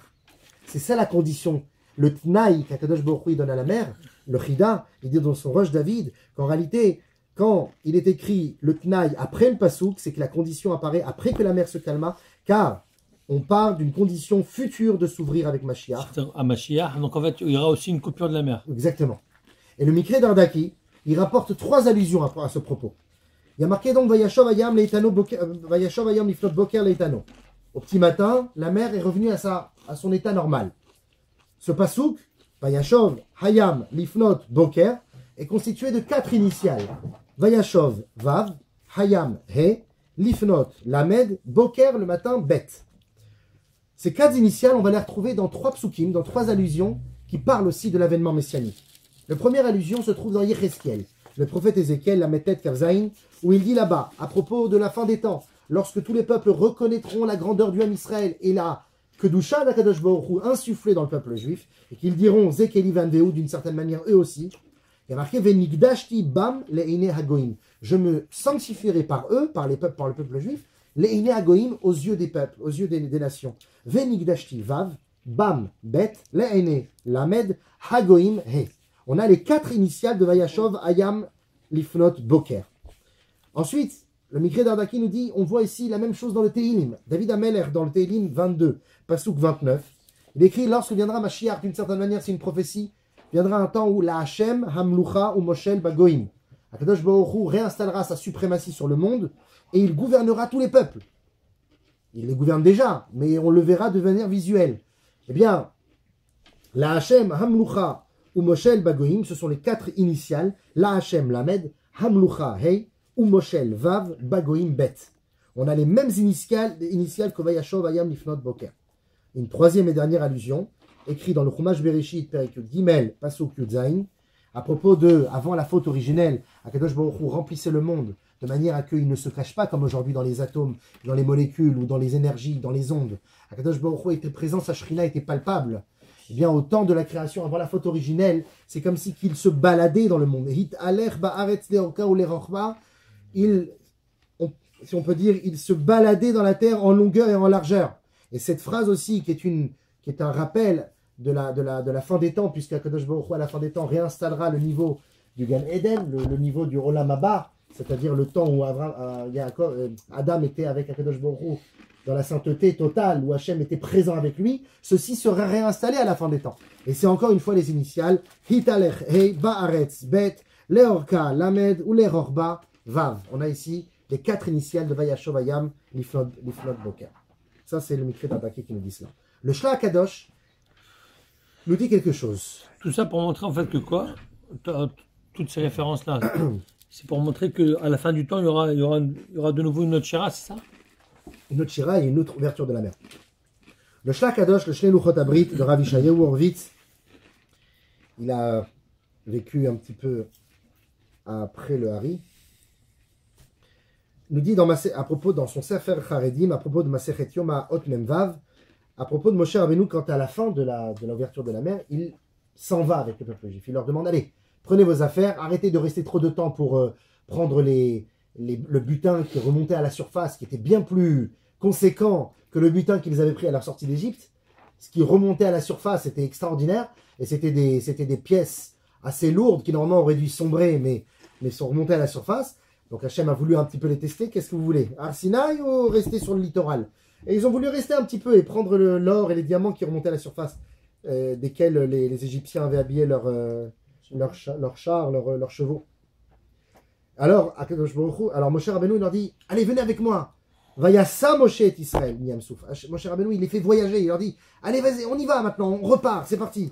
C'est ça la condition. Le Tnaï qu'Akadosh Baruch Hu donne à la mer, le Rida, il dit dans son Roche David, qu'en réalité, quand il est écrit le Tnaï après le Pasouk, c'est que la condition apparaît après que la mer se calma, car on parle d'une condition future de s'ouvrir avec Mashiach. À Mashiach, donc en fait, il y aura aussi une coupure de la mer. Exactement. Et le Mikré d'Ardaki, il rapporte 3 allusions à ce propos. Il y a marqué donc Vayashov Ayam Lifnot Boker Leitano. Au petit matin, la mer est revenue à son état normal. Ce Pasouk, Vayashov Hayam Lifnot Boker, est constitué de 4 initiales. Vayashov Vav, Hayam He, Lifnot Lamed, Boker le matin Bet. Ces 4 initiales, on va les retrouver dans 3 psukim, dans 3 allusions qui parlent aussi de l'avènement messianique. La première allusion se trouve dans Yecheskel, le prophète Ézéchiel, la Metet Kavzaïn, où il dit là-bas, à propos de la fin des temps, lorsque tous les peuples reconnaîtront la grandeur du Ham Israël et la Kedusha d'Akadosh Baruch Hu insufflée dans le peuple juif, et qu'ils diront Zekeli Van Veu d'une certaine manière eux aussi, il y a marqué Venigdashti Bam Leine Hagoim. Je me sanctifierai par eux, par le peuple juif, Leine Hagoim aux yeux des peuples, aux yeux des nations. Venigdashti Vav, Bam Bet, Leine Lamed, Hagoim He. On a les 4 initiales de Vayashov, Ayam, Lifnot, Boker. Ensuite, le Mikré d'Ardaki nous dit, on voit ici la même chose dans le Tehillim. David Ameler, dans le Tehillim 22, Pasuk 29, il écrit, lorsque viendra Mashiach, d'une certaine manière, c'est une prophétie viendra un temps où la Hashem, Hamlucha ou Moshel Bagoim. Akadosh Baruch Hu réinstallera sa suprématie sur le monde et il gouvernera tous les peuples. Il les gouverne déjà, mais on le verra devenir visuel. Eh bien, la Hashem, Hamlucha ou Moshel Bagoim, ce sont les 4 initiales. La Hashem, Lamed, Hamlucha, Hei, ou Moshel, Vav, Bagoim, Bet. On a les mêmes initiales que Vayashov, Vayam, Lifnot, Boker. Une 3e et dernière allusion, écrite dans le Chumash Bereshit, Perek Gimel, Pasuk Yudzaïn, à propos de, avant la faute originelle, Akadosh Baruch Hu remplissait le monde de manière à qu'il ne se cache pas comme aujourd'hui dans les atomes, dans les molécules ou dans les énergies, dans les ondes. Akadosh Baruch Hu était présent, sa Shrina était palpable. Eh bien, au temps de la création, avant la faute originelle, c'est comme si qu'il se baladait dans le monde. Hit aler ba'aretz leorka ou lerorba, si on peut dire, il se baladait dans la terre en longueur et en largeur. Et cette phrase aussi, qui est un rappel de la fin des temps, puisque Akadosh Baruch Hu, à la fin des temps, réinstallera le niveau du Gan Eden, le niveau du Olam Haba, c'est-à-dire le temps où Adam était avec Akadosh Baruch Hu dans la sainteté totale, où Hachem était présent avec lui, ceci sera réinstallé à la fin des temps. Et c'est encore une fois les initiales, Hitalech, Hei, Ba'aretz, Bet, Leorka, Lamed, ou Lerorba, Vav. On a ici les 4 initiales de Vayashov, Vayam, Lifnot, Boker. Ça, c'est le Mikret Tabaki qui nous dit cela. Le Shla Kadosh nous dit quelque chose. Tout ça pour montrer en fait que quoi, toutes ces références-là, c'est pour montrer qu'à la fin du temps, il y aura de nouveau une autre Shira, c'est ça? Une autre Shira et une autre ouverture de la mer. Le Shla Kadosh, le Shnei Luchot Abrit de Rav Yishayahu Horvitz, il a vécu un petit peu après le Hari, nous dit à propos dans son Sefer Charedim, à propos de Masechet Yom HaOt Memvav, à propos de Moshe Rabbeinu, quand à la fin de l'ouverture de la mer, il s'en va avec le peuple juif. Il leur demande, allez, prenez vos affaires, arrêtez de rester trop de temps pour prendre le butin qui remontait à la surface, qui était bien plus conséquent que le butin qu'ils avaient pris à leur sortie d'Égypte. Ce qui remontait à la surface était extraordinaire, et c'était des pièces assez lourdes qui normalement auraient dû sombrer, mais sont remontées à la surface. Donc Hachem a voulu un petit peu les tester. Qu'est-ce que vous voulez? Arsinaï ou rester sur le littoral? Et ils ont voulu rester un petit peu et prendre l'or et les diamants qui remontaient à la surface, desquels les Égyptiens avaient habillé leurs chars, leurs chevaux. Alors Moshe Rabbeinu il leur dit, allez, venez avec moi. Vayassa Moshe et Israël, Miyam Souf. Moshe Rabbeinu il les fait voyager. Il leur dit, allez, vas-y, on y va maintenant, on repart, c'est parti.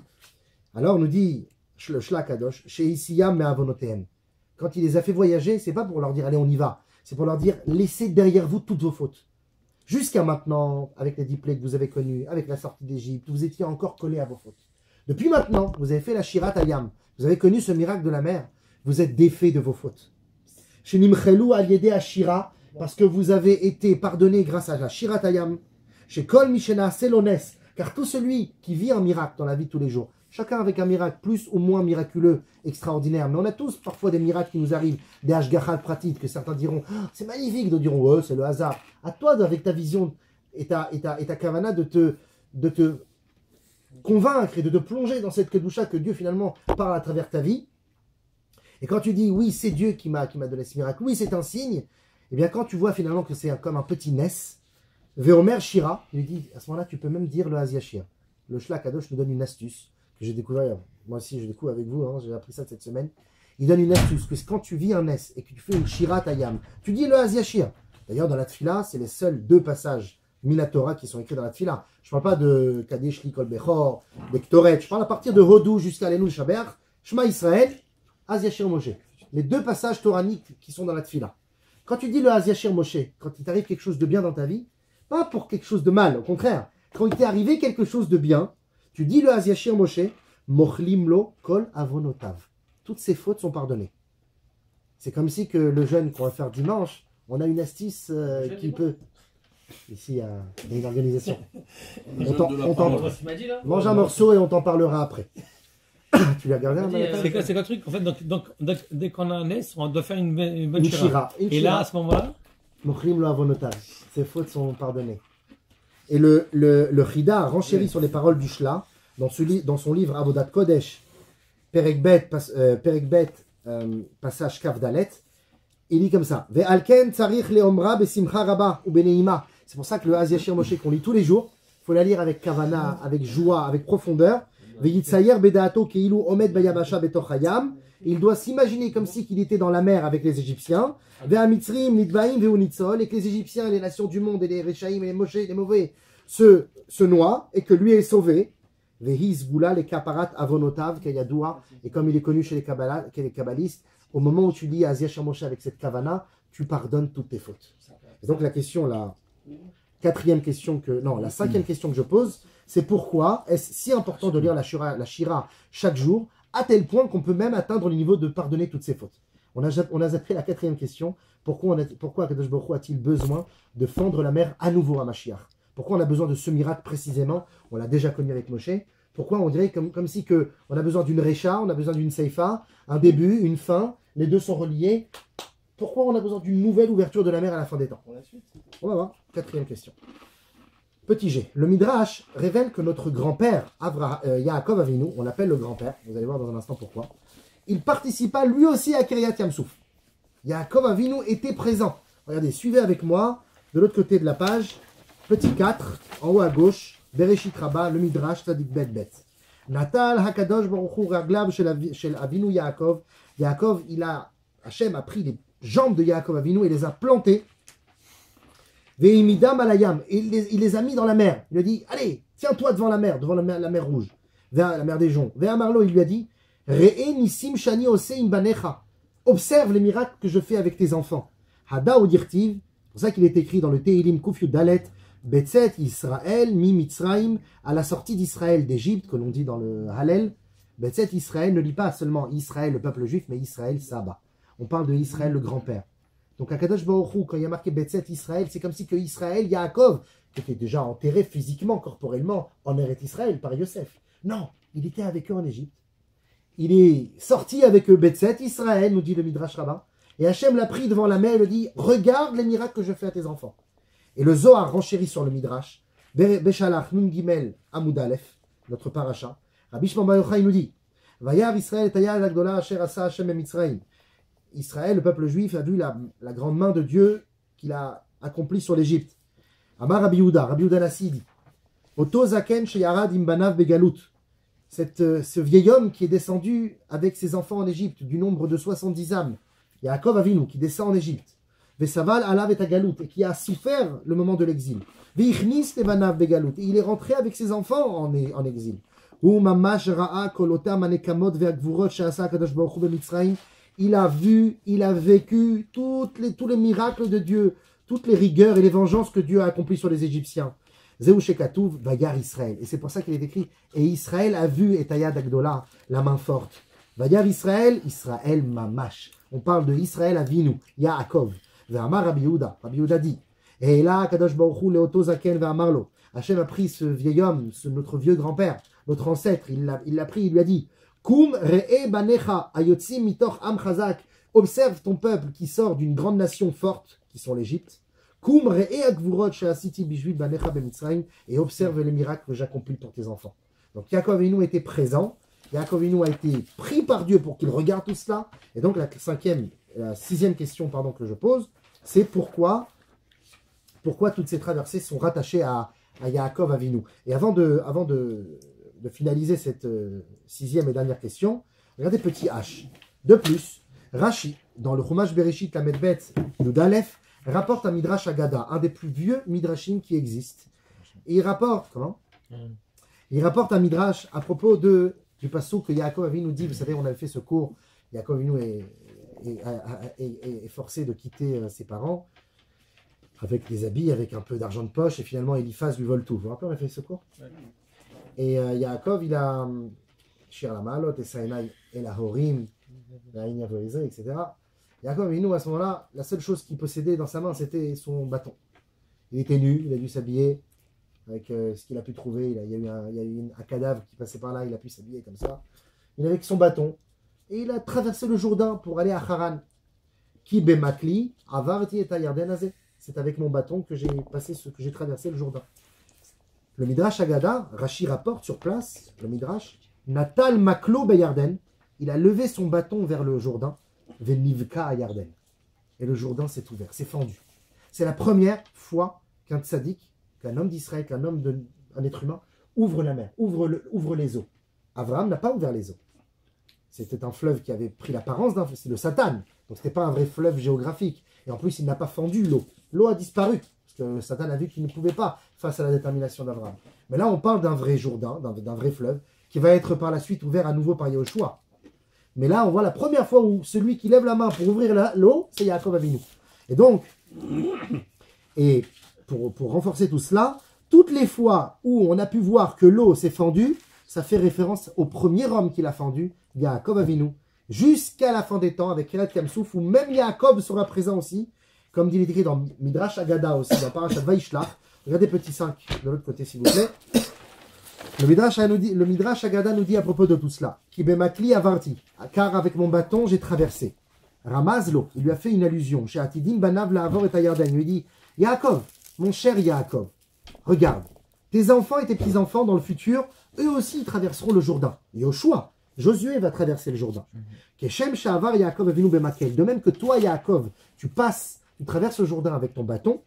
Alors nous dit le Shla Kadosh, chez Isiyam Me'avonotehem. Quand il les a fait voyager, c'est pas pour leur dire allez on y va, c'est pour leur dire laissez derrière vous toutes vos fautes. Jusqu'à maintenant, avec les 10 plaies que vous avez connues, avec la sortie d'Égypte, vous étiez encore collés à vos fautes. Depuis maintenant, vous avez fait la Shirat Hayam, vous avez connu ce miracle de la mer, vous êtes défaits de vos fautes. Chez Nimchelou Aliede Ashira, parce que vous avez été pardonné grâce à la Shirat Hayam. Chez Kol Mishena Selones, car tout celui qui vit un miracle dans la vie de tous les jours, chacun avec un miracle plus ou moins miraculeux, extraordinaire. Mais on a tous parfois des miracles qui nous arrivent, des hashgachat pratiques, que certains diront oh, c'est magnifique, d'autres diront ouais, c'est le hasard. À toi, avec ta vision et ta kavana, de te convaincre et de te plonger dans cette kedusha que Dieu finalement parle à travers ta vie. Et quand tu dis oui, c'est Dieu qui m'a donné ce miracle, oui, c'est un signe, et bien quand tu vois finalement que c'est comme un petit Ness, Veomer Shira, il dit à ce moment-là, tu peux même dire le Haziashir. Le Shla Kadosh nous donne une astuce que j'ai découvert, moi aussi je découvre avec vous, hein, j'ai appris ça cette semaine. Il donne une astuce, que quand tu vis un Ness et que tu fais une Shirat Hayam, tu dis le Haziashir. D'ailleurs dans la Tfila, c'est les seuls 2 passages Minatora qui sont écrits dans la Tfila. Je ne parle pas de Kadesh Likol Bechor, de Ktoret, je parle à partir de Hodou jusqu'à Lenu Shaber, Shema Israël, Haziashir Moshe. Les 2 passages toraniques qui sont dans la Tfila. Quand tu dis le Haziashir Moshe, quand il t'arrive quelque chose de bien dans ta vie, pas pour quelque chose de mal, au contraire, quand il t'est arrivé quelque chose de bien, tu dis le Haziashir Moshe, Mochlim lo kol avonotav. Toutes ses fautes sont pardonnées. C'est comme si que le jeûne qu'on va faire dimanche, on a une astuce qui peut... Ici, il y a une organisation. Mange un morceau et on t'en parlera après. Tu l'as regardé C'est quoi le truc? En fait, donc, dès qu'on a un S, on doit faire une bonne shira. Et là, à ce moment-là, Mochlim lo avonotav. Ses fautes sont pardonnées. Et le Chida renchérit sur les paroles du Shla dans son livre Avodat Kodesh, Perek Bet, passage Kaf Dalet. Il dit comme ça: Ve'alken tzarich leomra besimcha rabba ou beneima. C'est pour ça que le Haziashir Moshe qu'on lit tous les jours, il faut la lire avec kavana, avec joie, avec profondeur. Ve'yitsayer bedaato keilu omed bayabasha betoch hayam. Il doit s'imaginer comme si qu'il était dans la mer avec les Égyptiens. Ve'amitzrim nidbaim ve'unitzol. Et que les Égyptiens, les nations du monde, et les Réchaïm, et les Moshe, les mauvais, se noient, et que lui est sauvé. Ve'hiz gula les kaparat avonotav kayadoua. Et comme il est connu chez les kabbalistes, au moment où tu lis Azia Shamoshe avec cette kavana, tu pardonnes toutes tes fautes. Et donc la question, la cinquième question que je pose, c'est pourquoi est-ce si important de lire la Shira chaque jour, à tel point qu'on peut même atteindre le niveau de pardonner toutes ses fautes. On a zappé la quatrième question, pourquoi Akadosh Baruch Hu a-t-il besoin de fendre la mer à nouveau à Mashiach? Pourquoi on a besoin de ce miracle précisément? On l'a déjà connu avec Moshe. Pourquoi on dirait comme si on a besoin d'une Recha, on a besoin d'une Seifa, un début, une fin, les deux sont reliés. Pourquoi on a besoin d'une nouvelle ouverture de la mer à la fin des temps? On va voir. Quatrième question. Petit G. Le Midrash révèle que notre grand-père, Yaakov Avinu, on l'appelle le grand-père, vous allez voir dans un instant pourquoi, il participa lui aussi à Kiryat Yamsouf. Yaakov Avinu était présent. Regardez, suivez avec moi, de l'autre côté de la page, petit 4, en haut à gauche, Bereshit Rabbah, le Midrash, Tzadik Bet Bet. Natal Hakadosh Baruch Hu Raglav Shel Avinu Yaakov. Yaakov, Hachem a pris les jambes de Yaakov Avinu et les a plantées. Ve'imidam alayam, et il les a mis dans la mer. Il lui a dit, allez, tiens-toi devant la mer rouge, vers la mer des joncs. Ve'amarlo, il lui a dit, Re'e nisim shani oseim banecha. Observe les miracles que je fais avec tes enfants. Hada odirtiv, c'est pour ça qu'il est écrit dans le Tehilim Kuf Yud Dalet, Betzet Israël mi Mitzraim, à la sortie d'Israël d'Égypte, que l'on dit dans le Hallel. Betzet Israël ne lit pas seulement Israël, le peuple juif, mais Israël Saba. On parle de Israël, le grand-père. Donc, à Kadosh Baruch Hu, quand il y a marqué Betzet Israël, c'est comme si que Israël, Yaakov, qui était déjà enterré physiquement, corporellement, en Eretz Israël par Yosef. Non, il était avec eux en Égypte. Il est sorti avec eux, Betzet Israël, nous dit le Midrash Rabbah. Et Hachem l'a pris devant la mer et lui dit, regarde les miracles que je fais à tes enfants. Et le Zohar renchérit sur le Midrash. Beshalach Nun Gimel Amud Aleph, notre paracha. Rabbi Shimon Bar Yochai nous dit, Vayar Israël Tayad Agdola Asher Asa Hachem Mitzraim. Israël, le peuple juif, a vu la grande main de Dieu qu'il a accomplie sur l'Égypte. Amar Rabbi Yehuda Nassi dit, Oto Zaken Sheyarad Imbanav Begalut. Ce vieil homme qui est descendu avec ses enfants en Égypte, du nombre de 70 âmes, Yaakov Avinu, qui descend en Égypte, Vesaval Alav et Agalut, et qui a souffert le moment de l'exil. Veichnis Levanav Begalut, et il est rentré avec ses enfants en exil. Ou Mamash Ra'a Kolotam Anekamot Ve'agvurot She'asa Kadosh Baruch Hu B'Mitzrayim. Il a vu, il a vécu tous les miracles de Dieu, toutes les rigueurs et les vengeances que Dieu a accomplies sur les Égyptiens. Zéou Shekatouv, Vagar Israël. Et c'est pour ça qu'il est écrit, et Israël a vu Etayad Agdola, la main forte. Vagar Israël, Israël Mamash. On parle de Israël Avinu, Yaakov. Ve'amar Rabbi Yehuda dit, et là, Kadosh Baruch Hu Leoto Zaken Ve'amarlo. Hachem a pris ce vieil homme, notre vieux grand-père, notre ancêtre, il l'a pris, il lui a dit, Kum re'e banecha ayotzim mitoch am chazak. Observe ton peuple qui sort d'une grande nation forte, qui sont l'Égypte. Kum re'e agvurot she'asiti bishvil banecha b'Mitzrayim. Et observe les miracles que j'accomplis pour tes enfants. Donc Yaakov Avinu était présent. Yaakov Avinu a été pris par Dieu pour qu'il regarde tout cela. Et donc la sixième question que je pose, c'est pourquoi toutes ces traversées sont rattachées à Yaakov Avinu. Et avant de finaliser cette sixième et dernière question, regardez petit H. De plus, Rashi, dans le Chumash Bereshit Lamed Bet Yud Aleph, rapporte un Midrash Agada, un des plus vieux Midrashim qui existe. Et il rapporte, Il rapporte un Midrash à propos du passage que Yaakov Avinu dit, vous savez, on avait fait ce cours, Yaakov Avinu est forcé de quitter ses parents, avec des habits, avec un peu d'argent de poche, et finalement Eliphaz lui vole tout. Vous vous rappelez, on a fait ce cours? Et Yaakov, il a Shir la Malot, et Saïnaï, et la Horim, etc. Yaakov Avinu, à ce moment-là, la seule chose qu'il possédait dans sa main, c'était son bâton. Il était nu, il a dû s'habiller avec ce qu'il a pu trouver. Il y a eu un cadavre qui passait par là, il a pu s'habiller comme ça. Il avait que son bâton. Et il a traversé le Jourdain pour aller à Haran. Ki bemakli, avarti et Yarden azé. C'est avec mon bâton que j'ai traversé le Jourdain. Le Midrash Agada, Rashi rapporte sur place, le Midrash, Natal Maklo Beyarden, il a levé son bâton vers le Jourdain, Venivka à Yarden. Et le Jourdain s'est ouvert, s'est fendu. C'est la première fois qu'un tzaddik, qu'un homme d'Israël, un être humain, ouvre la mer, ouvre les eaux Abraham n'a pas ouvert les eaux. C'était un fleuve qui avait pris l'apparence d'un fleuve, c'est le Satan. Donc ce n'était pas un vrai fleuve géographique. Et en plus, il n'a pas fendu l'eau. L'eau a disparu. Parce que le Satan a vu qu'il ne pouvait pas face à la détermination d'Abraham. Mais là, on parle d'un vrai Jourdain, d'un vrai fleuve, qui va être par la suite ouvert à nouveau par Yahushua. Mais là, on voit la première fois où celui qui lève la main pour ouvrir l'eau, c'est Yaakov Avinu. Et donc, pour renforcer tout cela, toutes les fois où on a pu voir que l'eau s'est fendue, ça fait référence au premier homme qui l'a fendu, Yaakov Avinu, jusqu'à la fin des temps avec Kiryat Yamsouf, où même Yaakov sera présent aussi, comme dit écrit dans Midrash Agada aussi, dans Parashat Vaishlach. Regardez petit 5 de l'autre côté s'il vous plaît. Le Midrash Agada nous dit à propos de tout cela, Ki bemakli avarti, car avec mon bâton j'ai traversé. Ramazlo, il lui a fait une allusion, chez Atidim Banav Laavor et Tayarden, il lui dit, Yaakov, mon cher Yaakov, regarde, tes enfants et tes petits-enfants dans le futur, eux aussi ils traverseront le Jourdain. Yoshua, Josué va traverser le Jourdain. Keshem Sha'avar Yaakov Avinu Bemakel, de même que toi Yaakov, tu traverses le Jourdain avec ton bâton,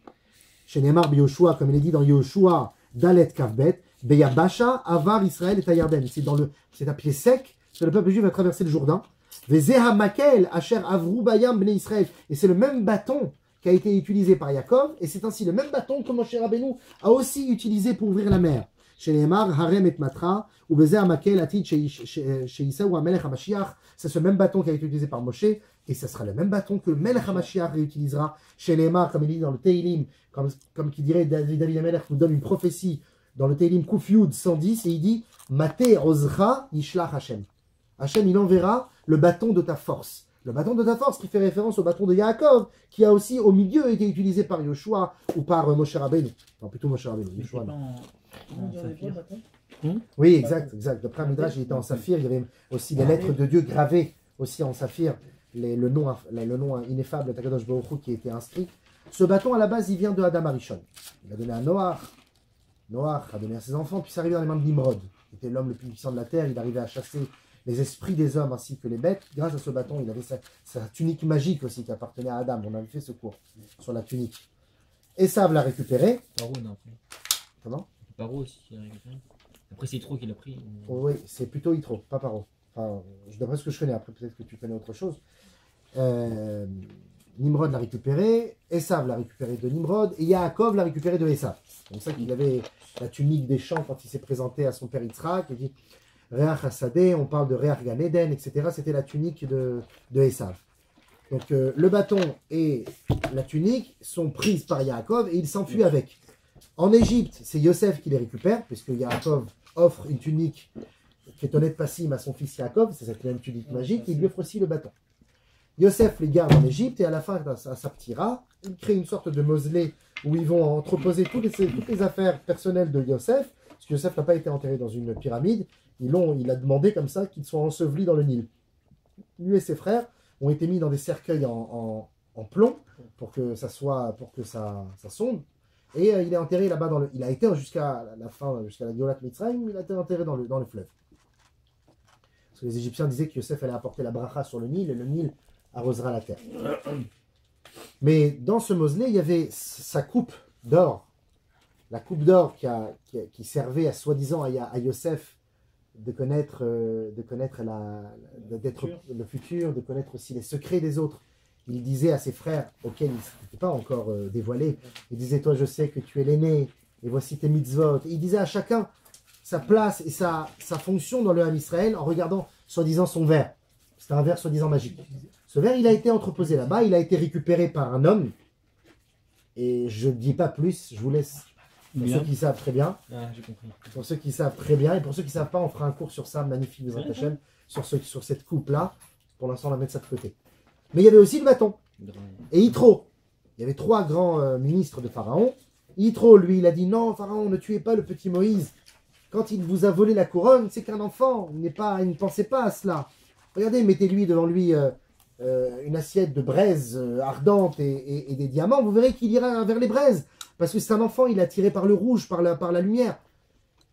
chez Neymar Yoshua, comme il est dit dans Yoshua, Dalet Kavbet, Beyabasha, Avar Israël et Tayarden. C'est à pied sec que le peuple juif va traverser le Jourdain. Vezeha Makel, Asher Avrou Bayam Bnei Israël. Et c'est le même bâton qui a été utilisé par Yaakov, et c'est ainsi le même bâton que Moshe Rabbeinu a aussi utilisé pour ouvrir la mer. Chez Neymar, Harem et Matra, ou Vezeha Makel, Atid, chez Isaou, Amelech HaMashiach. C'est ce même bâton qui a été utilisé par Moshe, et ce sera le même bâton que le Melech HaMashiach réutilisera chez Neymar, comme il dit dans le Teilim, comme qui dirait David Amelech nous donne une prophétie dans le Teilim Kuf Yud 110, et il dit Mate Ozra Yishlach Hashem. Hashem, il enverra le bâton de ta force. Le bâton de ta force qui fait référence au bâton de Yaakov, qui a aussi au milieu été utilisé par Yoshua ou par Moshe Rabbeinu. Non, plutôt Moshe Rabbeinu. Yoshua, non. Oui, exact. D'après Midrash, il était en saphir. Il y avait aussi les lettres de Dieu gravées aussi en saphir, le nom ineffable de Kadosh Baruch Hu qui était inscrit. Ce bâton, à la base, il vient de Adam Arishon. Il a donné à Noach. Noach a donné à ses enfants, puis c'est arrivé dans les mains de Nimrod. Il était l'homme le plus puissant de la terre. Il arrivait à chasser les esprits des hommes ainsi que les bêtes. Grâce à ce bâton, il avait sa tunique magique aussi qui appartenait à Adam. On avait fait ce cours sur la tunique. Esav l'a récupéré. Paro, non. Comment? Paro aussi qui l'a récupéré. Après, c'est Yitro qui l'a pris. Oui, c'est plutôt Yitro, pas Paro. Enfin, d'après ce que je connais, après peut-être que tu connais autre chose. Nimrod l'a récupéré, Esav l'a récupéré de Nimrod, et Yaakov l'a récupéré de Esav. C'est pour ça qu'il avait la tunique des champs quand il s'est présenté à son père Yitzhak. Il dit Reach Hasadeh, on parle de Reach Gan Eden, etc. C'était la tunique de Esav. Donc le bâton et la tunique sont prises par Yaakov et il s'enfuit avec. En Égypte, c'est Yosef qui les récupère, puisque Yaakov offre une tunique qui est honnête passim à son fils Yaakov, c'est cette même tunique magique, et il lui offre aussi le bâton. Yosef les garde en Égypte et à la fin, à Saptira, il crée une sorte de mausolée où ils vont entreposer toutes les affaires personnelles de Yosef, parce que Yosef n'a pas été enterré dans une pyramide, il a demandé comme ça qu'ils soient ensevelis dans le Nil. Lui et ses frères ont été mis dans des cercueils en plomb pour que ça sonde. Et il est enterré là-bas il a été jusqu'à la fin, jusqu'à la Geulat Mitzrayim, il a été enterré dans le fleuve. Parce que les Égyptiens disaient que Yosef allait apporter la bracha sur le Nil et le Nil arrosera la terre. Mais dans ce mausolée, il y avait sa coupe d'or. La coupe d'or qui servait à soi-disant à Yosef de connaître d'être le futur, de connaître aussi les secrets des autres. Il disait à ses frères, auxquels il ne s'était pas encore dévoilé, il disait, toi je sais que tu es l'aîné, et voici tes mitzvot. Et il disait à chacun sa place et sa fonction dans le Ham Israël en regardant soi-disant son verre. C'était un verre soi-disant magique. Ce verre, il a été entreposé là-bas, il a été récupéré par un homme, et je ne dis pas plus, je vous laisse. Pour ceux qui savent très bien. Ah, j'ai compris. Pour ceux qui savent très bien, et pour ceux qui ne savent pas, on fera un cours sur ça, magnifique, sur cette coupe-là. Pour l'instant, on va mettre ça de côté. Mais il y avait aussi le bâton. Et Yitro. Il y avait 3 grands ministres de Pharaon. Yitro, lui, il a dit non, Pharaon, ne tuez pas le petit Moïse. Quand il vous a volé la couronne, c'est qu'un enfant. Il ne pensait pas à cela. Regardez, mettez-lui devant lui une assiette de braise ardente et des diamants. Vous verrez qu'il ira vers les braises. Parce que c'est un enfant, il est attiré par le rouge, par la lumière.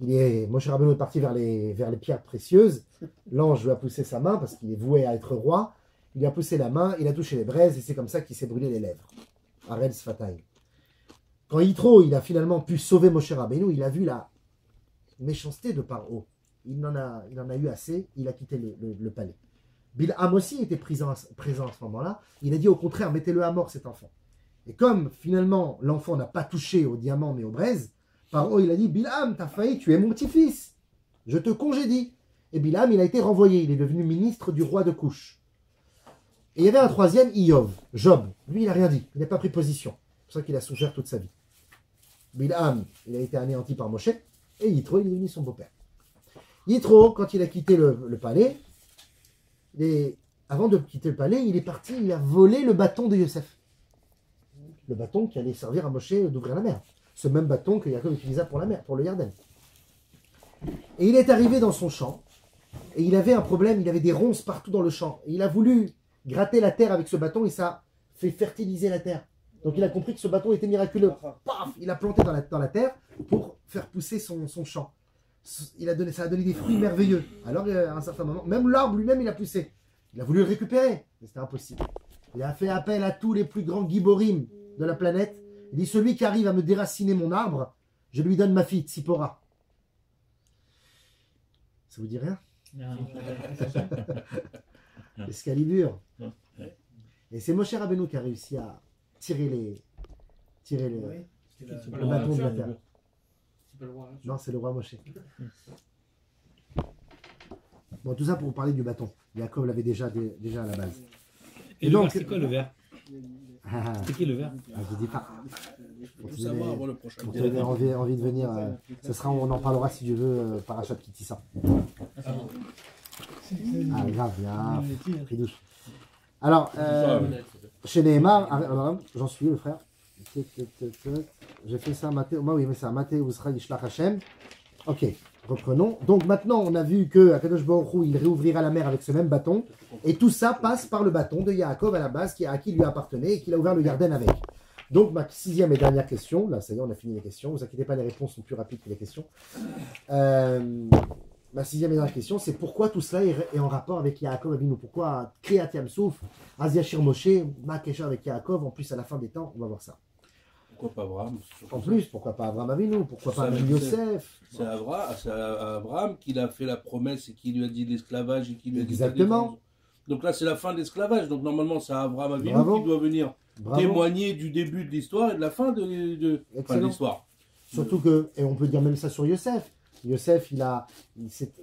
Moshe Rabbeinu est parti vers les pierres précieuses. L'ange lui a poussé sa main parce qu'il est voué à être roi. Il lui a poussé la main, il a touché les braises et c'est comme ça qu'il s'est brûlé les lèvres. Arel Sfatayim. Quand Yitro, il a finalement pu sauver Moshe Rabbeinu, il a vu la méchanceté de Paro. il en a eu assez, il a quitté le palais. Bilham aussi était présent à ce moment-là. Il a dit au contraire, mettez-le à mort cet enfant. Et comme finalement l'enfant n'a pas touché au diamant mais au braise, Paro il a dit, Bilham, t'as failli tuer mon petit-fils. Je te congédie. Et Bilham, il a été renvoyé. Il est devenu ministre du roi de Couche. Et il y avait un troisième, Iyov, Job. Lui, il n'a rien dit. Il n'a pas pris position. C'est pour ça qu'il a souffert toute sa vie. Bilham, il a été anéanti par Moshe. Et Yitro, il est devenu son beau-père. Yitro, quand il a quitté le palais, avant de quitter le palais, il est parti, il a volé le bâton de Yosef. Le bâton qui allait servir à Moshe d'ouvrir la mer. Ce même bâton que Yaakov utilisa pour la mer, pour le Yarden. Et il est arrivé dans son champ, et il avait un problème, il avait des ronces partout dans le champ. Et il a voulu gratter la terre avec ce bâton, et ça fait fertiliser la terre. Donc il a compris que ce bâton était miraculeux. Paf, il a planté dans la terre pour faire pousser son champ. Ça a donné des fruits merveilleux. Alors à un certain moment, même l'arbre lui-même il a poussé. Il a voulu le récupérer, mais c'était impossible. Il a fait appel à tous les plus grands giborim de la planète. Il dit, celui qui arrive à me déraciner mon arbre, je lui donne ma fille, Tzipora. Ça vous dit rien? Excalibur. Et c'est Moshe Rabbeinu qui a réussi à tirer le bâton de la terre. Non, c'est le roi Moshe. Bon, tout ça pour vous parler du bâton. Yaakov l'avait déjà à la base. Et donc, c'est quoi le verre? C'est qui le verre? Je ne dis pas. Pour savoir avant le prochain. Pour te donner envie de venir, on en parlera si tu veux, Parachat Kitissa. Ah, grave, bien. Ridouche. Alors, chez Nehemar, j'en suis le frère. J'ai fait ça, Matthieu. Oui, mais ça, Matthieu Ousra Yishlach Hashem. Ok, reprenons. Donc maintenant, on a vu que Akadosh Baruch Hu, il réouvrira la mer avec ce même bâton. Et tout ça passe par le bâton de Yaakov à la base, à qui lui appartenait et qu'il a ouvert le Yarden avec. Donc ma sixième et dernière question, là ça y est, on a fini les questions. Ne vous inquiétez pas, les réponses sont plus rapides que les questions. Ma sixième et dernière question, c'est pourquoi tout cela est en rapport avec Yaakov Avinu. Pourquoi Kriyat Yamsouf, Aziashir Moshe, Makesha avec Yaakov, en plus à la fin des temps, on va voir ça. Pourquoi pas Abraham? En plus, pourquoi pas Abraham Avinu? Pourquoi pas même Yosef? C'est à Abraham qu'il a fait la promesse et qui lui a dit l'esclavage et qui lui a dit... Exactement. Donc là, c'est la fin de l'esclavage. Donc normalement, c'est Abraham Avinu qui doit venir témoigner du début de l'histoire et de la fin de l'histoire. Surtout que, et on peut dire même ça sur Yosef. Yosef,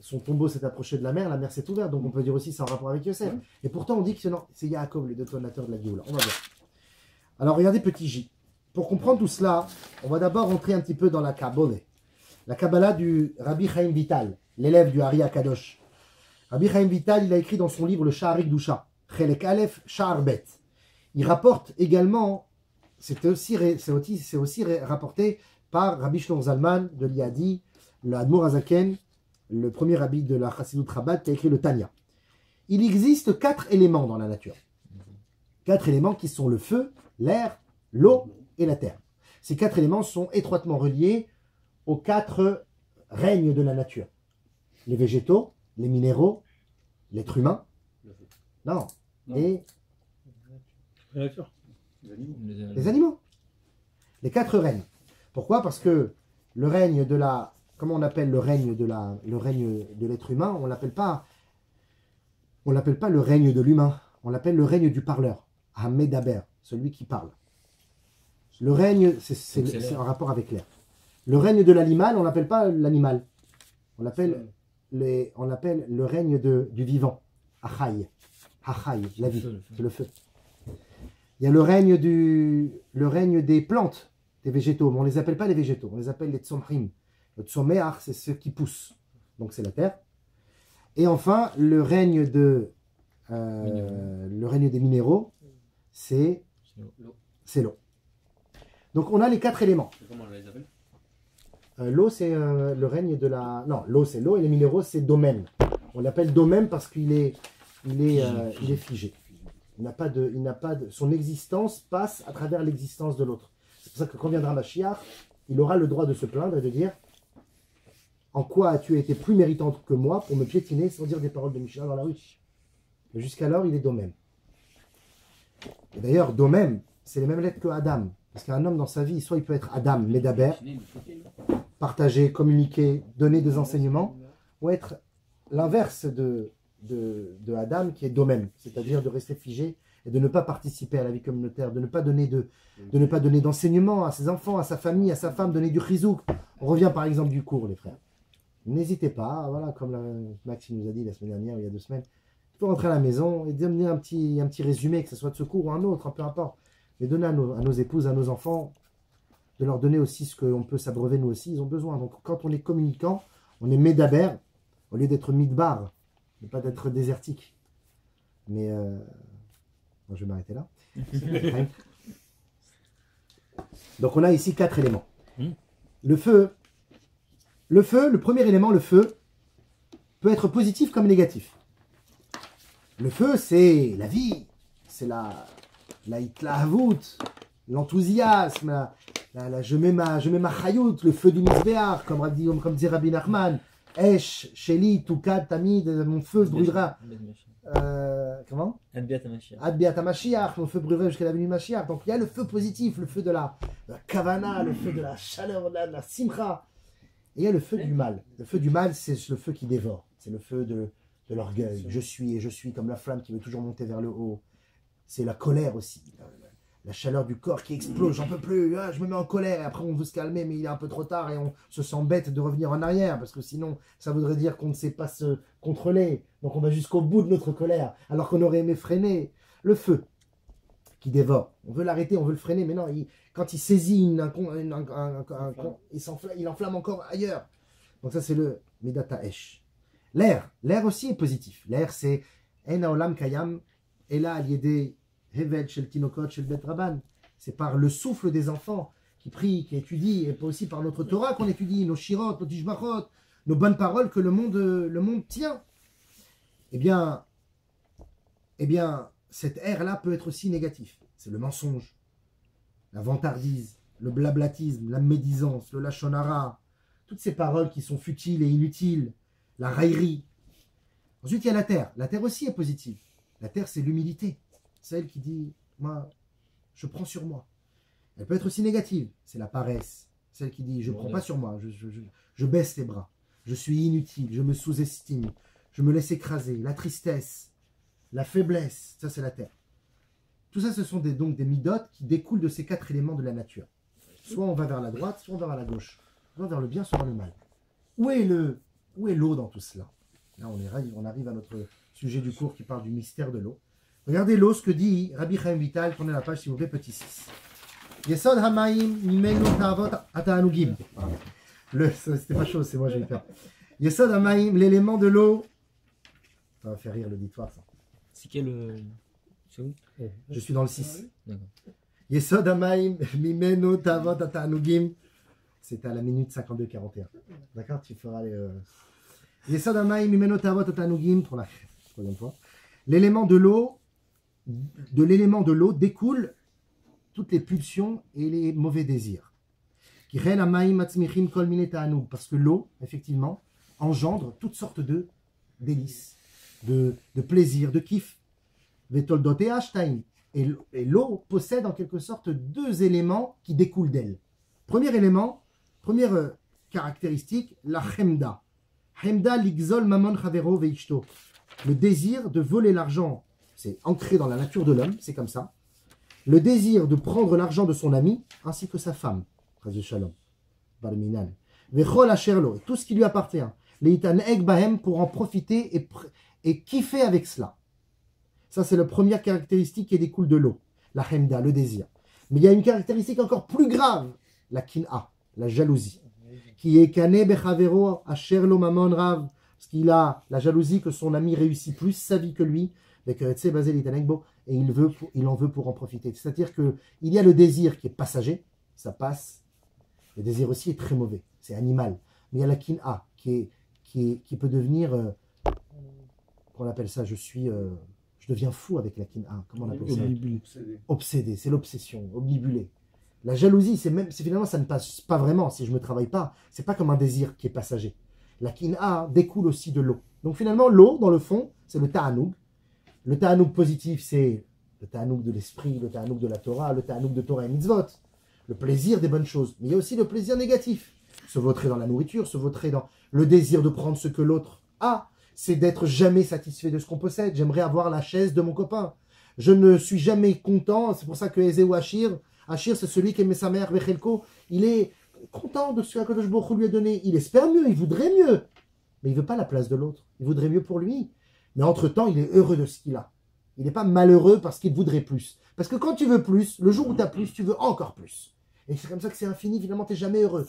son tombeau s'est approché de la mer s'est ouverte. Donc on peut dire aussi c'est en rapport avec Yosef. Et pourtant, on dit que c'est Yaakov, le détonateur de la Géoula. On va voir. Alors regardez, petit J. Pour comprendre tout cela, on va d'abord rentrer un petit peu dans la Kabbalah. La Kabbalah du Rabbi Chaim Vital, l'élève du Ari Akadosh. Rabbi Chaim Vital, il a écrit dans son livre le Sha'arik Dusha, Chelek Aleph Sha'ar Bet. Il rapporte également, c'est aussi rapporté par Rabbi Shlomo Zalman de l'Iadi, le Admor Azaken, le premier rabbi de la Chassidut Rabat qui a écrit le Tanya. Il existe 4 éléments dans la nature. 4 éléments qui sont le feu, l'air, l'eau et la terre. Ces 4 éléments sont étroitement reliés aux 4 règnes de la nature. Les végétaux, les minéraux, l'être humain, et les animaux. Les 4 règnes. Pourquoi? Parce que le règne de la... Comment on appelle le règne de l'être humain? On l'appelle pas le règne de l'humain. On l'appelle le règne du parleur. Hamedaber, celui qui parle. Le règne, c'est en rapport avec l'air. Le règne de l'animal, on l'appelle pas l'animal. On l'appelle le règne du vivant. Achai. Achai, la vie, c'est le feu. Il y a le règne des plantes, des végétaux, mais on ne les appelle pas les végétaux, on les appelle les tsomrim. Le tsomeach, c'est ceux qui poussent, donc c'est la terre. Et enfin, le règne des minéraux, c'est l'eau. Donc on a les 4 éléments. Comment on les appelle? L'eau, c'est le règne de la... Non, l'eau, c'est l'eau, et les minéraux, c'est domaine. On l'appelle domaine parce qu'il est figé. Son existence passe à travers l'existence de l'autre. C'est pour ça que quand viendra Mashiach, il aura le droit de se plaindre et de dire en quoi as-tu été plus méritante que moi pour me piétiner sans dire des paroles de Mishnah dans la rue. Mais jusqu'alors, il est domaine. Et d'ailleurs, domaine, c'est les mêmes lettres que Adam. Parce qu'un homme dans sa vie, soit il peut être Adam, Medaber, partager, communiquer, donner des enseignements, vont être l'inverse de Adam, qui est Domem, c'est-à-dire de rester figé et de ne pas participer à la vie communautaire, de ne pas donner d'enseignement à ses enfants, à sa famille, à sa femme, donner du chizouk. On revient par exemple du cours, les frères. N'hésitez pas, voilà, comme Maxime nous a dit la semaine dernière, il y a 2 semaines, il faut rentrer à la maison et donner un petit résumé, que ce soit de ce cours ou un autre, peu importe, mais donner à nos épouses, à nos enfants, de leur donner aussi ce qu'on peut s'abreuver nous aussi, ils ont besoin. Donc quand on est communicant, on est médaber, au lieu d'être midbar, ne pas d'être désertique. Mais je vais m'arrêter là. Donc on a ici 4 éléments. Le feu, le premier élément, le feu, peut être positif comme négatif. Le feu, c'est la vie, c'est la hitlahavut, l'enthousiasme, je mets ma chayout, le feu du misbéar, comme dit Rabbi Nachman, Esh, Sheli, Tukad, Tamid, mon feu brûlera. Comment Adbiat Mashiach, mon feu brûlera jusqu'à la venue de Mashiach. Donc il y a le feu positif, le feu de la kavana, le feu de la chaleur, de la simcha. Et il y a le feu du mal. Le feu du mal, c'est le feu qui dévore. C'est le feu de l'orgueil. Je suis comme la flamme qui veut toujours monter vers le haut. C'est la colère aussi. La chaleur du corps qui explose, j'en peux plus, je me mets en colère. Et après, on veut se calmer, mais il est un peu trop tard et on se sent bête de revenir en arrière parce que sinon, ça voudrait dire qu'on ne sait pas se contrôler. Donc, on va jusqu'au bout de notre colère alors qu'on aurait aimé freiner. Le feu qui dévore. On veut l'arrêter, on veut le freiner, mais non, quand il saisit il enflamme encore ailleurs. Donc, ça, c'est le Midata Esh. L'air aussi est positif. L'air, c'est Ena Olam Kayam, Ela Aliede. C'est par le souffle des enfants qui prient, qui étudient, et pas aussi par notre Torah qu'on étudie, nos shirot, nos tishbachot, nos bonnes paroles que le monde tient. Eh bien, cette ère-là peut être aussi négatif. C'est le mensonge, la vantardise, le blablatisme, la médisance, le lashon hara, toutes ces paroles qui sont futiles et inutiles, la raillerie. Ensuite, il y a la terre. La terre aussi est positive. La terre, c'est l'humilité. Celle qui dit, moi, je prends sur moi. Elle peut être aussi négative. C'est la paresse. Celle qui dit, je ne prends pas sur moi. Je baisse les bras. Je suis inutile. Je me sous-estime. Je me laisse écraser. La tristesse. La faiblesse. Ça, c'est la terre. Tout ça, ce sont donc des midotes qui découlent de ces 4 éléments de la nature. Soit on va vers la droite, soit on va vers la gauche. On va vers le bien, soit vers le mal. Où est l'eau dans tout cela? Là, on arrive à notre sujet du cours qui parle du mystère de l'eau. Regardez l'eau, ce que dit Rabbi Chaim Vital, prenez la page s'il vous plaît, petit 6. Yesod Hamaim Mimenu Ta'avot Ata'anugim. C'était pas chaud, c'est moi j'ai eu peur. Yesod Hamaim, l'élément de l'eau. Ça va faire rire l'auditoire ça. C'est quel. C'est où? Je suis dans le 6. D'accord. Yesod Hamaim Mimenu Ta'avot Ata'anugim. C'est à la minute 52-41. D'accord? Tu feras les. Yesod Hamaim Mimenu Ta'avot Ata'anugim pour la 3e fois. L'élément de l'eau. De l'élément de l'eau découlent toutes les pulsions et les mauvais désirs. Parce que l'eau, effectivement, engendre toutes sortes de délices, de plaisir, de kiff. Et l'eau possède en quelque sorte 2 éléments qui découlent d'elle. Premier élément, première caractéristique, la chemda. Chemda ligzol mamon chavero veishto. Le désir de voler l'argent. C'est ancré dans la nature de l'homme, c'est comme ça. Le désir de prendre l'argent de son ami, ainsi que sa femme. Shalom. Tout ce qui lui appartient. Pour en profiter et kiffer avec cela. Ça, c'est la première caractéristique qui découle de l'eau. La hemda, le désir. Mais il y a une caractéristique encore plus grave. La kin'a, la jalousie. Qui est kané bechavero asher lo mamon rav. Parce qu'il a la jalousie que son ami réussit plus sa vie que lui. Et il en veut pour en profiter. C'est-à-dire qu'il y a le désir qui est passager, ça passe. Le désir aussi est très mauvais, c'est animal. Mais il y a la kin'a qui peut devenir, qu'on appelle ça, je deviens fou avec la kin'a. Comment on appelle ça? Obsédé, c'est l'obsession, omnibulé. La jalousie, finalement, ça ne passe pas vraiment si je ne me travaille pas. C'est pas comme un désir qui est passager. La kin'a découle aussi de l'eau. Donc finalement, l'eau, dans le fond, c'est le ta'anoug. Le ta'anoug positif, c'est le ta'anoug de l'esprit, le ta'anoug de la Torah, le ta'anoug de Torah et mitzvot, le plaisir des bonnes choses. Mais il y a aussi le plaisir négatif. se vautrer dans la nourriture, se vautrer dans le désir de prendre ce que l'autre a. C'est d'être jamais satisfait de ce qu'on possède. J'aimerais avoir la chaise de mon copain. Je ne suis jamais content. C'est pour ça que Ezeu Achir, c'est celui qui aimait sa mère, Bechelko. Il est content de ce qu'Akadosh Baruch Hu lui a donné. Il espère mieux, il voudrait mieux. Mais il ne veut pas la place de l'autre. Il voudrait mieux pour lui. Mais entre-temps, il est heureux de ce qu'il a. Il n'est pas malheureux parce qu'il voudrait plus. Parce que quand tu veux plus, le jour où tu as plus, tu veux encore plus. Et c'est comme ça que c'est infini. Finalement, tu n'es jamais heureux.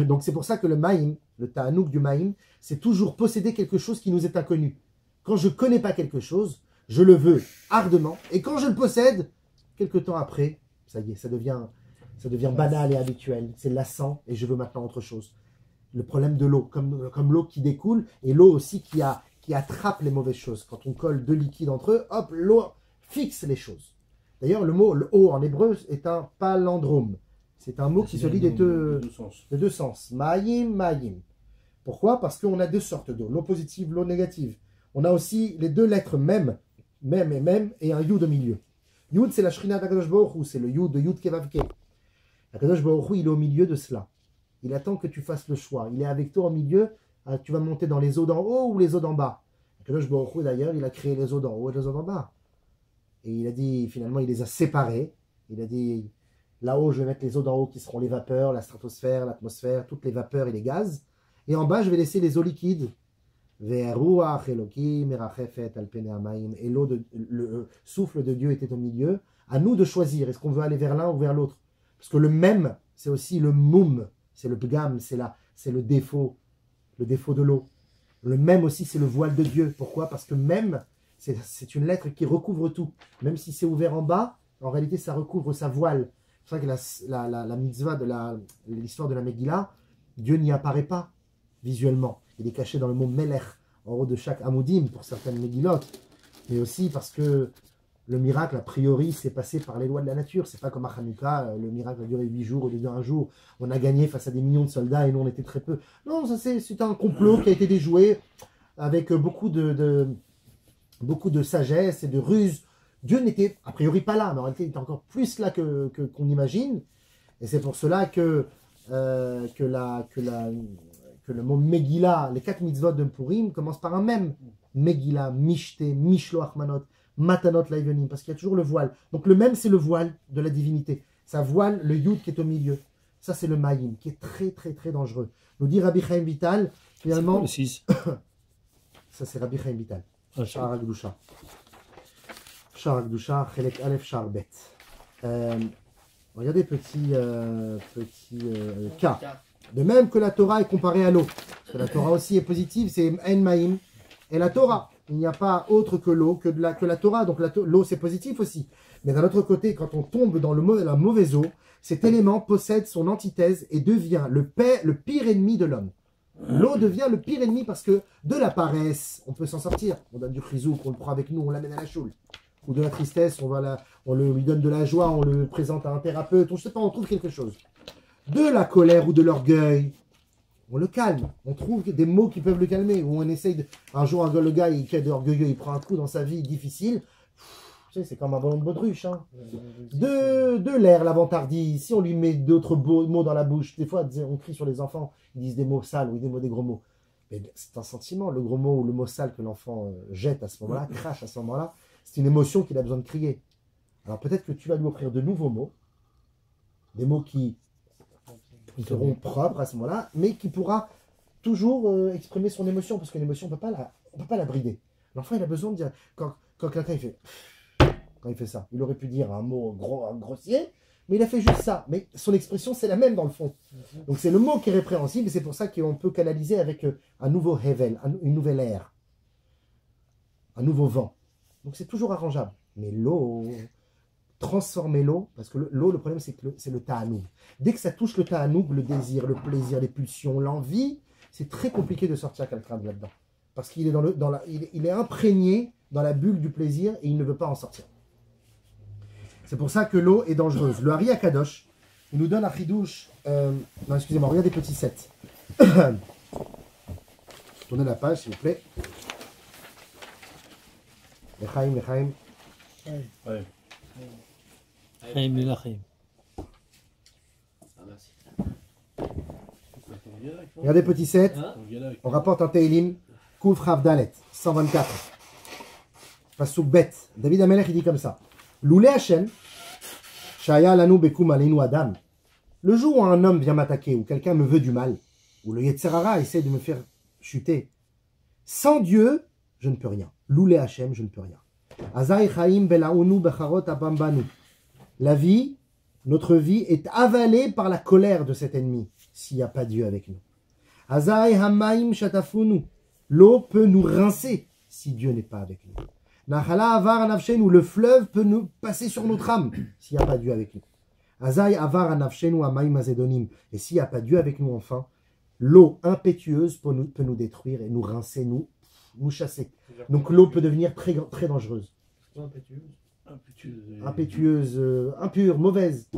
Donc c'est pour ça que le Maïm, le Ta'anouk du Maïm, c'est toujours posséder quelque chose qui nous est inconnu. Quand je ne connais pas quelque chose, je le veux ardemment. Et quand je le possède, quelque temps après, ça y est, ça devient banal et habituel. C'est lassant et je veux maintenant autre chose. Le problème de l'eau, comme l'eau qui découle et l'eau aussi qui attrape les mauvaises choses. Quand on colle deux liquides entre eux, hop, l'eau fixe les choses. D'ailleurs, le mot eau en hébreu est un palindrome. C'est un mot qui se lit des deux sens. Ma'ayim, ma'ayim. Pourquoi? Parce qu'on a deux sortes d'eau, l'eau positive, l'eau négative. On a aussi les deux lettres même et un yud au milieu. Yud, c'est la shrina d'Akadosh Baruch Hu, c'est le yud de Yud Kevavke. Akadosh Baruch Hu, il est au milieu de cela. Il attend que tu fasses le choix. Il est avec toi au milieu. Tu vas monter dans les eaux d'en haut ou les eaux d'en bas. Akadosh Baruch Hu, d'ailleurs, il a créé les eaux d'en haut et les eaux d'en bas. Et il a dit, finalement, il les a séparées. Il a dit, là-haut, je vais mettre les eaux d'en haut qui seront les vapeurs, la stratosphère, l'atmosphère, toutes les vapeurs et les gaz. Et en bas, je vais laisser les eaux liquides. Et l'eau, le souffle de Dieu était au milieu. À nous de choisir, est-ce qu'on veut aller vers l'un ou vers l'autre? Parce que le même, c'est aussi le moum, c'est le pgam, c'est le défaut de l'eau. Le même aussi, c'est le voile de Dieu. Pourquoi? Parce que même, c'est une lettre qui recouvre tout. Même si c'est ouvert en bas, en réalité, ça recouvre sa voile. C'est pour ça que la mitzvah de l'histoire de la Megillah, Dieu n'y apparaît pas visuellement. Il est caché dans le mot Melech, en haut de chaque Amoudim, pour certaines Megillot. Mais aussi parce que le miracle, a priori, s'est passé par les lois de la nature. C'est pas comme à Hanouka, le miracle a duré 8 jours au lieu d'un jour. On a gagné face à des millions de soldats et nous, on était très peu. Non, ça c'est un complot qui a été déjoué avec beaucoup de sagesse et de ruse. Dieu n'était a priori pas là, mais en réalité, il était encore plus là qu'on imagine. Et c'est pour cela que le mot Megillah, les 4 mitzvot de Purim, commencent par un même. Megillah, Mishte, Mishloach Manot, Matanot Laivenim, parce qu'il y a toujours le voile. Donc le même, c'est le voile de la divinité. Ça voile le Yud qui est au milieu. Ça, c'est le Maïm, qui est très, très, très dangereux. Nous dit Rabbi Chaim Vital, finalement... Le 6. Ça, c'est Rabbi Chaim Vital. Ah, Shar Akdusha. Shar Akdusha, Chelek Aleph Shar Bet. Regardez, petit cas. De même que la Torah est comparée à l'eau. Parce que la Torah aussi est positive, c'est En Maïm. Et la Torah, il n'y a pas autre que l'eau, que la Torah. Donc l'eau, c'est positif aussi. Mais d'un autre côté, quand on tombe dans la mauvaise eau, cet élément possède son antithèse et devient le pire ennemi de l'homme. L'eau devient le pire ennemi parce que de la paresse, on peut s'en sortir. On donne du chrizouk, on le prend avec nous, on l'amène à la choule. Ou de la tristesse, on lui donne de la joie, on le présente à un thérapeute, on ne sait pas, on trouve quelque chose. De la colère ou de l'orgueil, on le calme. On trouve des mots qui peuvent le calmer. Ou on essaye un jour, le gars, qui est orgueilleux, il prend un coup dans sa vie difficile. Tu sais, c'est comme un ballon de baudruche. Hein. De l'air, la vantardise. Si on lui met d'autres mots dans la bouche, des fois, on crie sur les enfants, ils disent des mots sales ou des gros mots. Mais c'est un sentiment, le gros mot ou le mot sale que l'enfant jette à ce moment-là, crache à ce moment-là. C'est une émotion qu'il a besoin de crier. Alors peut-être que tu vas lui offrir de nouveaux mots, des mots qui seront propres à ce moment-là, mais qui pourra toujours exprimer son émotion, parce qu'une émotion, on ne peut pas la brider. L'enfant, il a besoin de dire, quand quelqu'un il fait ça, il aurait pu dire un mot grossier, mais il a fait juste ça. Mais son expression, c'est la même dans le fond. Donc c'est le mot qui est répréhensible, et c'est pour ça qu'on peut canaliser avec un nouveau Hevel, une nouvelle ère, un nouveau vent. Donc c'est toujours arrangeable. Mais l'eau, transformer l'eau, parce que l'eau, le problème, c'est que c'est le ta'anoug. Dès que ça touche le ta'anoug, le désir, le plaisir, les pulsions, l'envie, c'est très compliqué de sortir quelqu'un de là-dedans. Parce qu'il est, il est imprégné dans la bulle du plaisir et il ne veut pas en sortir. C'est pour ça que l'eau est dangereuse. Le Hari Akadosh, il nous donne un chidouche. Non, excusez-moi, regardez petit 7. Tournez la page, s'il vous plaît. Lechaim. Ouais. Chaim Lelachim. Regardez petit 7. Hein? On rapporte un Teilim, Kouf Rav Dalet, 124. Pasuk Bet. David Amelech, il dit comme ça. Loulé Hashem, Shaya Lanu Bekum Aleinu Adam. Le jour où un homme vient m'attaquer, ou quelqu'un me veut du mal, ou le Yetzerara essaie de me faire chuter, sans Dieu, je ne peux rien. Loulé Hashem, je ne peux rien. Azai Chaim Belaunu Becharot Abambanu. La vie, notre vie, est avalée par la colère de cet ennemi, s'il n'y a pas Dieu avec nous. Azai Hamaim Shatafunu. L'eau peut nous rincer si Dieu n'est pas avec nous. Nachala Avar Anavshenu. Le fleuve peut nous passer sur notre âme s'il n'y a pas Dieu avec nous. Azai Avar Anavshenu Amaim Azedonim. Et s'il n'y a pas Dieu avec nous, enfin, l'eau impétueuse peut nous détruire et nous rincer, nous chasser. Donc l'eau peut devenir très, très dangereuse. Impétueuse, impure, mauvaise.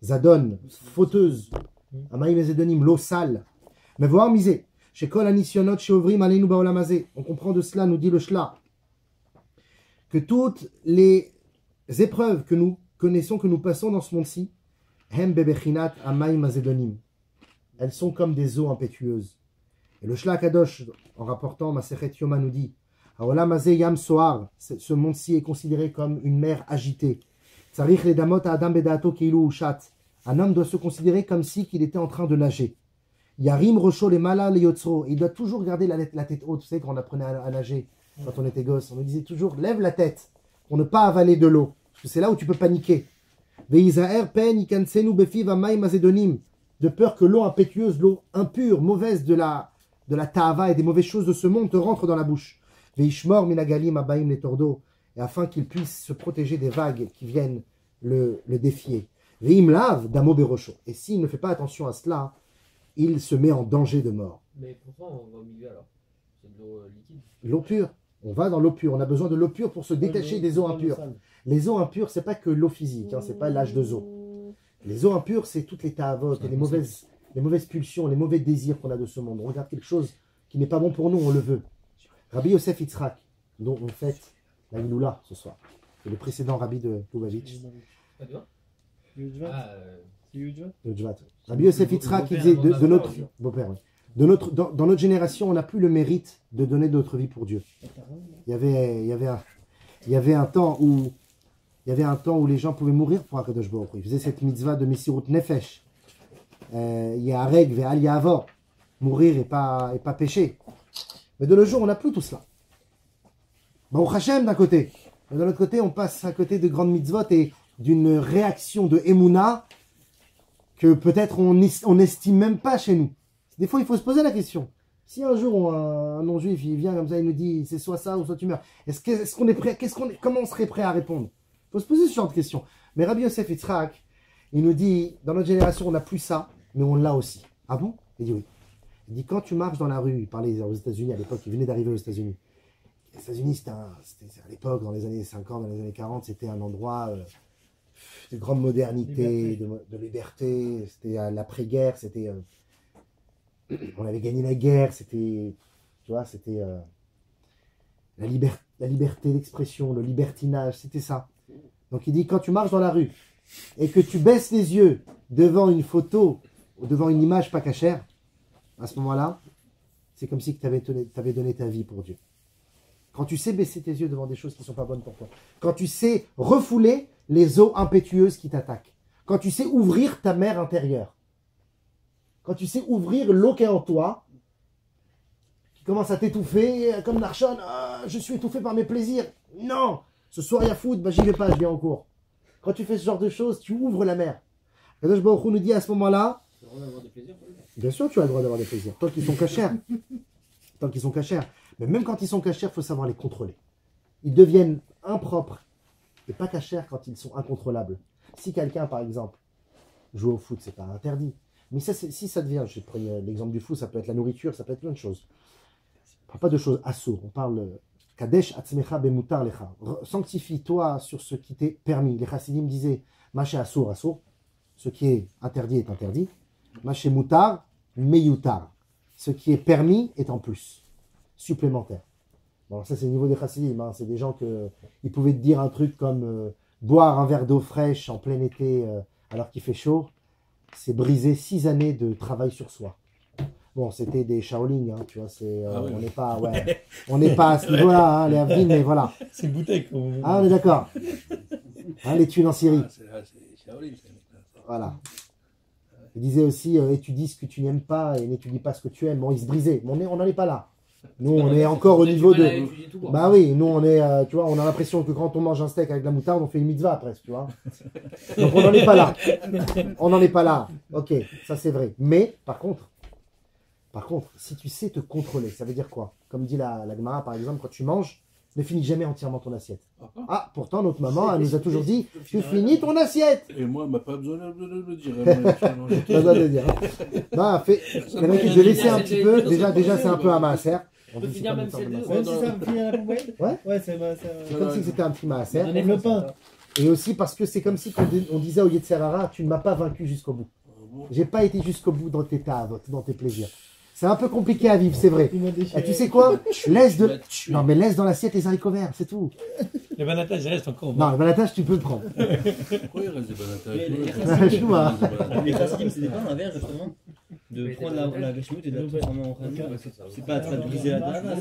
Zadon, fauteuse. Amaim Azedonim, l'eau sale. Mais voir misé. Chez Kol Anisionot, chez Ovrim Aleinu Baolamazé. On comprend de cela, nous dit le Shla, que toutes les épreuves que nous connaissons, que nous passons dans ce monde-ci, Hem Bebechinat Amaim Azedonim. Elles sont comme des eaux impétueuses. Et le Shla Kadosh, en rapportant Masechet Yoma, nous dit Haolamazé Yam Soar, ce monde-ci est considéré comme une mer agitée. Tsarich le Damot Adam Bedato Keilu Ushat. Un homme doit se considérer comme si qu'il était en train de nager. Yarim Rocho le Mala le Yotzro. Il doit toujours garder la tête haute. Vous savez, quand on apprenait à nager, quand on était gosse, on me disait toujours lève la tête pour ne pas avaler de l'eau. Parce que c'est là où tu peux paniquer. Veizaer pen ikansenu befiv amaim azedonim. De peur que l'eau impétueuse, l'eau impure, mauvaise de la ta'ava et des mauvaises choses de ce monde te rentre dans la bouche. Veishmor minagalim abaim les tordos. Et afin qu'il puisse se protéger des vagues qui viennent le défier. Veim lav damo berocho. Et s'il ne fait pas attention à cela, il se met en danger de mort. Mais pourquoi on va au milieu alors? C'est de l'eau liquide. L'eau pure. On va dans l'eau pure. On a besoin de l'eau pure pour se détacher des eaux impures. Les eaux impures, c'est pas que l'eau physique, hein, c'est pas l'âge de eau. Les eaux impures, c'est toutes les ta'avot, et les mauvaises pulsions, les mauvais désirs qu'on a de ce monde. On regarde quelque chose qui n'est pas bon pour nous, on le veut. Rabbi Yosef Yitzhak, dont on fête la Iloula ce soir, c'est le précédent rabbi de Lubavitch. Pas de De Djvat. Rabbi Yosef Yitzhak, il disait de notre beau-père, oui. Dans notre génération, on n'a plus le mérite de donner notre vie pour Dieu. Il y avait un temps où les gens pouvaient mourir pour Akadosh Baruch Hu. Ils faisaient cette mitzvah de Messirut Nefesh. Yareg ve'al ya'avor. Mourir et pas pécher. Mais de nos jours, on n'a plus tout cela. Baruch Hashem d'un côté. Mais de l'autre côté, on passe à côté de grandes mitzvot et d'une réaction de Emouna que peut-être on n'estime même pas chez nous. Des fois, il faut se poser la question. Si un jour un non-juif il vient comme ça, il nous dit c'est soit ça ou soit tu meurs, est-ce qu'on est prêt, comment on serait prêt à répondre? Il faut se poser ce genre de questions. Mais Rabbi Yosef Yitzhak, il nous dit dans notre génération, on n'a plus ça, mais on l'a aussi. Ah bon? Il dit oui. Il dit quand tu marches dans la rue, il parlait aux États-Unis à l'époque, il venait d'arriver aux États-Unis. Les États-Unis, c'était à l'époque, dans les années 50, dans les années 40, c'était un endroit de grande modernité, de liberté. C'était l'après-guerre, c'était. On avait gagné la guerre, c'était. Tu vois, c'était. La liberté d'expression, le libertinage, c'était ça. Donc il dit quand tu marches dans la rue et que tu baisses les yeux devant une photo ou devant une image pas cachère, à ce moment-là, c'est comme si tu avais donné ta vie pour Dieu. Quand tu sais baisser tes yeux devant des choses qui ne sont pas bonnes pour toi. Quand tu sais refouler les eaux impétueuses qui t'attaquent. Quand tu sais ouvrir ta mer intérieure. Quand tu sais ouvrir l'eau qui est en toi, qui commence à t'étouffer, comme Narshon, je suis étouffé par mes plaisirs. Non, ce soir il y a foot, j'y vais pas, je viens en cours. Quand tu fais ce genre de choses, tu ouvres la mer. Kadosh Baruch Hu nous dit à ce moment-là, bien sûr tu as le droit d'avoir des plaisirs, tant qu'ils sont cachers. Tant qu'ils sont cachers. Mais même quand ils sont cachers, il faut savoir les contrôler. Ils deviennent impropres et pas cachers quand ils sont incontrôlables. Si quelqu'un, par exemple, joue au foot, c'est pas interdit. Mais ça, si ça devient, je prends l'exemple du foot, ça peut être la nourriture, ça peut être plein de choses. On ne parle pas de choses assour, on parle Kadesh atzmecha bemutar lecha. Sanctifie-toi sur ce qui t'est permis. Les chassidim disaient Maché assour, assour. Ce qui est interdit. Maché mutar, meyutar. Ce qui est permis est en plus, supplémentaire. Bon, ça c'est le niveau des chassidim. Hein. C'est des gens ils pouvaient te dire un truc comme boire un verre d'eau fraîche en plein été alors qu'il fait chaud. c'est briser 6 années de travail sur soi. Bon, c'était des Shaolin, hein, tu vois, on n'est pas, on n'est pas à ce niveau-là, hein, les Avdin, mais voilà. C'est une bouteille. Ah, on est d'accord. Hein, les thunes en Syrie. C'est Shaolin, c'est Voilà. Il disait aussi, étudie ce que tu n'aimes pas et n'étudie pas ce que tu aimes. Bon, il se brisait. Mais on n'en est pas là. Nous, on est encore au niveau de... Bah oui, nous, on est, tu vois, on a l'impression que quand on mange un steak avec de la moutarde, on fait une mitzvah presque, tu vois. Donc, on n'en est pas là. On n'en est pas là. Ok, ça c'est vrai. Mais, par contre, si tu sais te contrôler, ça veut dire quoi? Comme dit la Gemara, par exemple, quand tu manges, ne finis jamais entièrement ton assiette. Ah, pourtant, notre maman, elle nous a toujours dit, tu finis ton assiette. Et moi, elle m'a pas besoin de le dire. Pas besoin de le dire. Non, de laisser un petit peu. Déjà, c'est un peu un maaser. On peut finir même celle-là. Même si ça me finit à la poubelle. Ouais. Ouais, c'est comme si c'était un petit maaser. Donnez le pain. Et aussi parce que c'est comme si on disait au Yetzer Hara, tu ne m'as pas vaincu jusqu'au bout. J'ai pas été jusqu'au bout dans tes taves, dans tes plaisirs. C'est un peu compliqué à vivre, c'est vrai. Et tu sais quoi? Laisse dans l'assiette les haricots verts, c'est tout. Les banatages restent encore. Non, les banatages, tu peux le prendre. Pourquoi il reste des banatages? Les chassidim, c'est pas un verre justement de prendre la gâchimoute et de la transformer en khamir. C'est pas de briser la dana,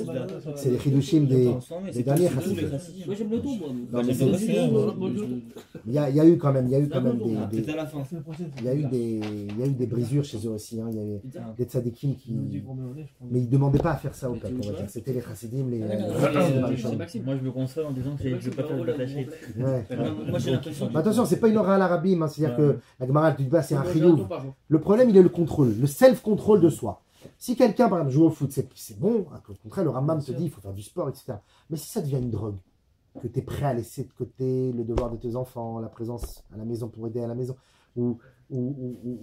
c'est les chidushim des derniers chassidim. Moi j'aime le tout, moi. Non, mais il y a eu quand même des brisures chez eux aussi. Hein. Il y avait des tzadikim qui... Mais ils ne demandaient pas à faire ça au peuple, on va dire. C'était les chassidim, Moi je me console en disant que je ne veux pas faire de bataché. Moi j'ai l'impression... Attention, c'est pas une aura à l'arabim, hein. C'est-à-dire que la Gemara du bas, c'est un chiyuv. Le problème, il est le contrôle, le self-control de soi. Si quelqu'un, par exemple, joue au foot, c'est bon, hein, au contraire, le Rambam te dit il faut faire du sport, etc. Mais si ça devient une drogue, que tu es prêt à laisser de côté le devoir de tes enfants, la présence à la maison pour aider à la maison, ou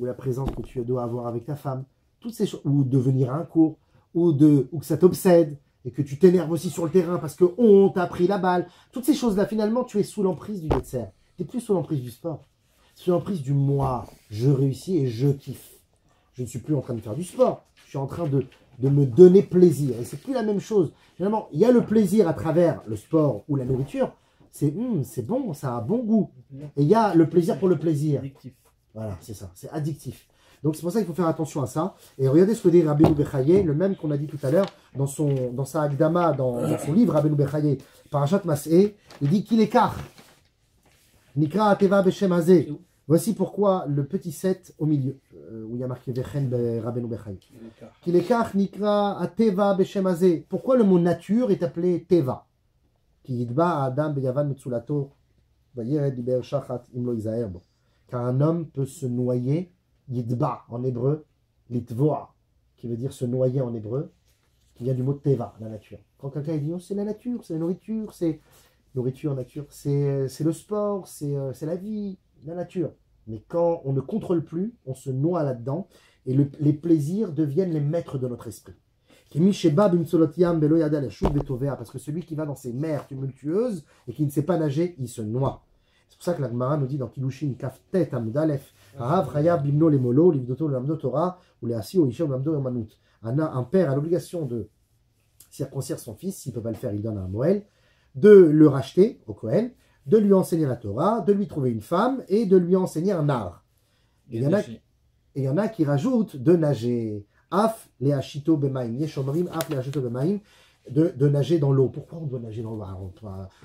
la présence que tu dois avoir avec ta femme, toutes ces choses, ou de venir à un cours, ou que ça t'obsède, et que tu t'énerves aussi sur le terrain parce qu'on t'a pris la balle, toutes ces choses-là, finalement, tu es sous l'emprise du Yetzer. Tu n'es plus sous l'emprise du sport, sous l'emprise du moi, je réussis et je kiffe. Je ne suis plus en train de faire du sport, je suis en train de me donner plaisir. Et c'est plus la même chose. Finalement, il y a le plaisir à travers le sport ou la nourriture. C'est bon, ça a un bon goût. Et il y a le plaisir pour le plaisir. Voilà, c'est ça, c'est addictif. Donc c'est pour ça qu'il faut faire attention à ça. Et regardez ce que dit Rabbeinu Bechaye, le même qu'on a dit tout à l'heure dans sa Agdama, dans son livre Rabbeinu Bechaye, Parashat Mas'eh, il dit qu'il écart. Nikra Ateva Beshem Hazeh. Voici pourquoi le petit 7 au milieu, où il y a marqué Vechen Rabbeinu Bechaye. Qu'il écart Nikra Ateva Beshem Hazeh. Pourquoi le mot nature est appelé Teva? Ki yidba Adam beyavan metzulato vayered liber shachat imlo izaher bo. Car un homme peut se noyer, yidba en hébreu, litvoa, qui veut dire se noyer en hébreu, qui vient du mot teva, la nature. Quand quelqu'un dit oh, c'est la nature, c'est la nourriture, c'est nourriture, nature, c'est le sport, c'est la vie, la nature. Mais quand on ne contrôle plus, on se noie là-dedans et les plaisirs deviennent les maîtres de notre esprit. Parce que celui qui va dans ces mers tumultueuses et qui ne sait pas nager, il se noie. C'est pour ça que la Gemara nous dit dans Kilushin Kaf Tet Amud Aleph, Harav Chayav Bimno Lemolo, Livdoto Lamdo Torah, ou le Asi ou Isha ou Lamdo Yomanut. Un père a l'obligation de circoncire son fils, s'il ne peut pas le faire, il donne un Moël, de le racheter au Kohen, de lui enseigner la Torah, de lui trouver une femme et de lui enseigner un art. Et il y en a qui rajoutent de nager. Af le Hashito Bemaim, Yeshomrim Af le Hashito Bemaim, de nager dans l'eau. Pourquoi on doit nager dans l'eau? On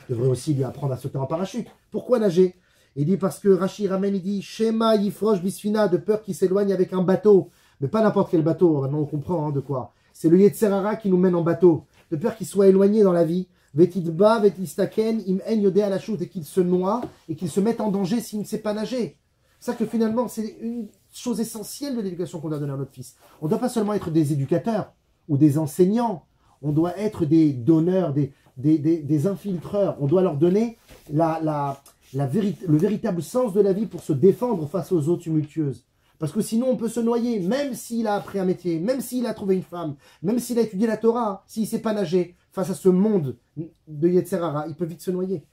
devrait aussi lui apprendre à sauter en parachute. Pourquoi nager? Il dit parce que Rashi ramène, il dit Shema Yifrosh Bisfina, de peur qu'il s'éloigne avec un bateau. Mais pas n'importe quel bateau, maintenant on comprend de quoi. C'est le Yetzer Hara qui nous mène en bateau. De peur qu'il soit éloigné dans la vie. Vetidba, Vetistaken, Im En Yodé à la chute, et qu'il se noie et qu'il se mette en danger s'il ne sait pas nager. C'est ça que finalement, c'est une chose essentielle de l'éducation qu'on doit donner à notre fils. On ne doit pas seulement être des éducateurs ou des enseignants. On doit être des donneurs, des infiltreurs. On doit leur donner le véritable sens de la vie pour se défendre face aux eaux tumultueuses. Parce que sinon, on peut se noyer, même s'il a appris un métier, même s'il a trouvé une femme, même s'il a étudié la Torah, s'il ne sait pas nager face à ce monde de Yetzer Hara, il peut vite se noyer.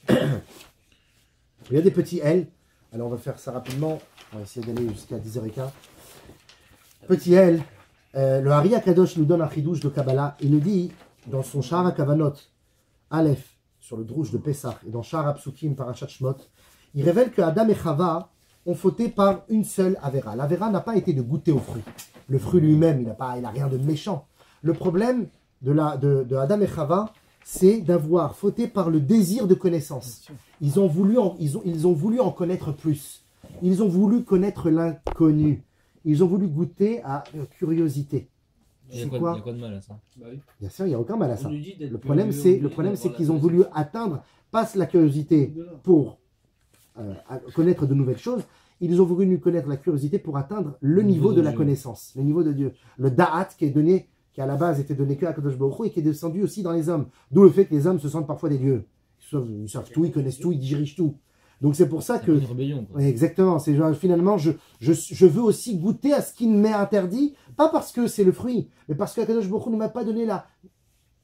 Il y a des petits L. Alors, on va faire ça rapidement. On va essayer d'aller jusqu'à 10h15. Petit L. Le Hari Akadosh nous donne un chidouche de Kabbalah. Il nous dit, dans son Shahar HaKavanot, Aleph, sur le Drouche de Pessah, et dans Shahar HaPsukim, Parashat Shmot, il révèle que Adam et Chava ont fauté par une seule Avera. L'Avera n'a pas été de goûter au fruit. Le fruit lui-même, il a rien de méchant. Le problème de Adam et Chava, c'est d'avoir fauté par le désir de connaissance. Ils ont voulu en connaître plus. Ils ont voulu connaître l'inconnu. Ils ont voulu goûter à la curiosité. Il y a quoi de mal à ça? Bien sûr, il n'y a aucun mal à ça. Le problème, c'est qu'ils ont voulu atteindre, pas la curiosité pour connaître de nouvelles choses, ils ont voulu connaître la curiosité pour atteindre le niveau de la connaissance, le niveau de Dieu. Le da'at qui est donné, qui à la base était donné que à Kadosh Baruch Hu et qui est descendu aussi dans les hommes. D'où le fait que les hommes se sentent parfois des dieux. Ils savent tout, ils connaissent tout, ils dirigent tout. Donc c'est pour ça que... une rébellion, quoi. Exactement. C'est genre, finalement, je veux aussi goûter à ce qui m'est interdit, pas parce que c'est le fruit, mais parce que Kadosh Baruch Hu ne m'a pas donné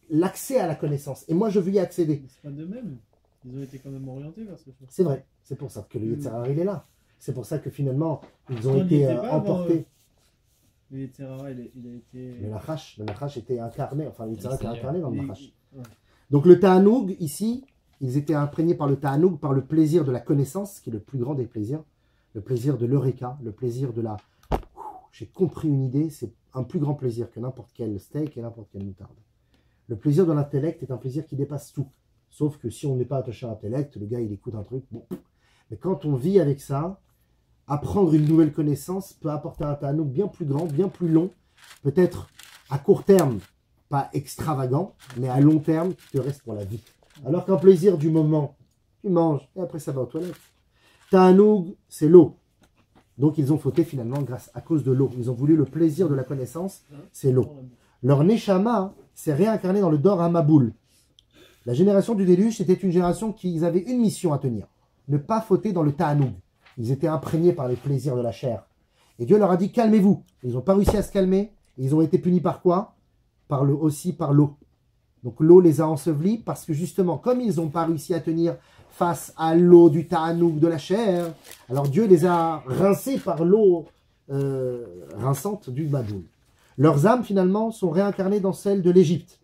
l'accès à la connaissance. Et moi, je veux y accéder. C'est pas de même. Ils ont été quand même orientés vers ce fruit. C'est vrai. C'est pour ça que le Yetzer Hara, il est là. C'est pour ça que finalement, ils ont été emportés. Le Yetzer Hara, il a été... Le Nachash était incarné, enfin le Yetzer Hara était incarné dans le Nachash. Ouais. Donc le Ta'anoug, ici, ils étaient imprégnés par le Ta'anoug, par le plaisir de la connaissance, qui est le plus grand des plaisirs, le plaisir de l'Eureka, le plaisir de la... J'ai compris une idée, c'est un plus grand plaisir que n'importe quel steak et n'importe quelle moutarde. Le plaisir de l'intellect est un plaisir qui dépasse tout. Sauf que si on n'est pas attaché à l'intellect, le gars il écoute un truc, bon. Mais quand on vit avec ça, apprendre une nouvelle connaissance peut apporter un Ta'anoug bien plus grand, bien plus long, peut-être à court terme, pas extravagant, mais à long terme, qui te reste pour la vie. Alors qu'un plaisir du moment, tu manges, et après ça va aux toilettes. Ta'anoug, c'est l'eau. Donc ils ont fauté finalement à cause de l'eau. Ils ont voulu le plaisir de la connaissance, c'est l'eau. Leur Neshama s'est réincarné dans le Dor HaMaboul. La génération du déluge, c'était une génération qui avait une mission à tenir. Ne pas fauter dans le Ta'anoug. Ils étaient imprégnés par les plaisirs de la chair. Et Dieu leur a dit, calmez-vous. Ils n'ont pas réussi à se calmer. Ils ont été punis par quoi? Aussi par l'eau. Donc l'eau les a ensevelis parce que justement, comme ils n'ont pas réussi à tenir face à l'eau du Ta'anoug de la chair, alors Dieu les a rincés par l'eau rinçante du Maboul. Leurs âmes finalement sont réincarnées dans celles de l'Égypte.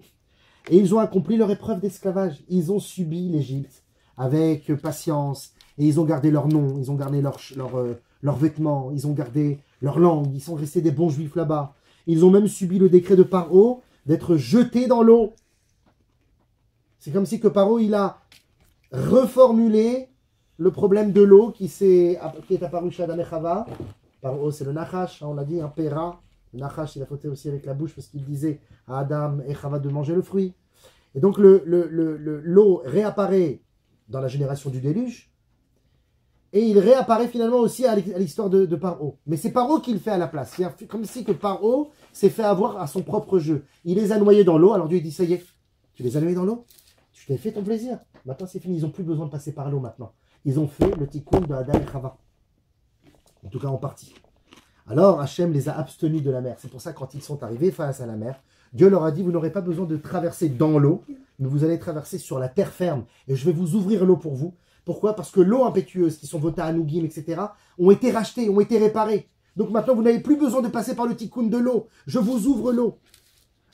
Et ils ont accompli leur épreuve d'esclavage. Ils ont subi l'Égypte avec patience. Et ils ont gardé leur nom, ils ont gardé leurs vêtements, ils ont gardé leur langue, ils sont restés des bons juifs là-bas. Ils ont même subi le décret de Paro d'être jetés dans l'eau. C'est comme si que Paro, il a reformulé le problème de l'eau qui est apparu chez Adam et Chava. Paro, c'est le Nachash, on l'a dit, un Péra. Le Nachash, il a fauté aussi avec la bouche parce qu'il disait à Adam et Chava de manger le fruit. Et donc l'eau réapparaît dans la génération du déluge. Et il réapparaît finalement aussi à l'histoire de Paro. Mais c'est Paro qui le fait à la place. C'est comme si que Paro s'est fait avoir à son propre jeu. Il les a noyés dans l'eau. Alors Dieu dit, ça y est, tu les as noyés dans l'eau. Tu t'es fait ton plaisir. Maintenant c'est fini. Ils n'ont plus besoin de passer par l'eau maintenant. Ils ont fait le tikkun de Adam et Chava. En tout cas en partie. Alors Hachem les a abstenus de la mer. C'est pour ça quand ils sont arrivés face à la mer, Dieu leur a dit, vous n'aurez pas besoin de traverser dans l'eau, mais vous allez traverser sur la terre ferme. Et je vais vous ouvrir l'eau pour vous. Pourquoi? Parce que l'eau impétueuse, qui sont vos Ta'anougim, etc., ont été rachetées, ont été réparées. Donc maintenant, vous n'avez plus besoin de passer par le tikkun de l'eau. Je vous ouvre l'eau.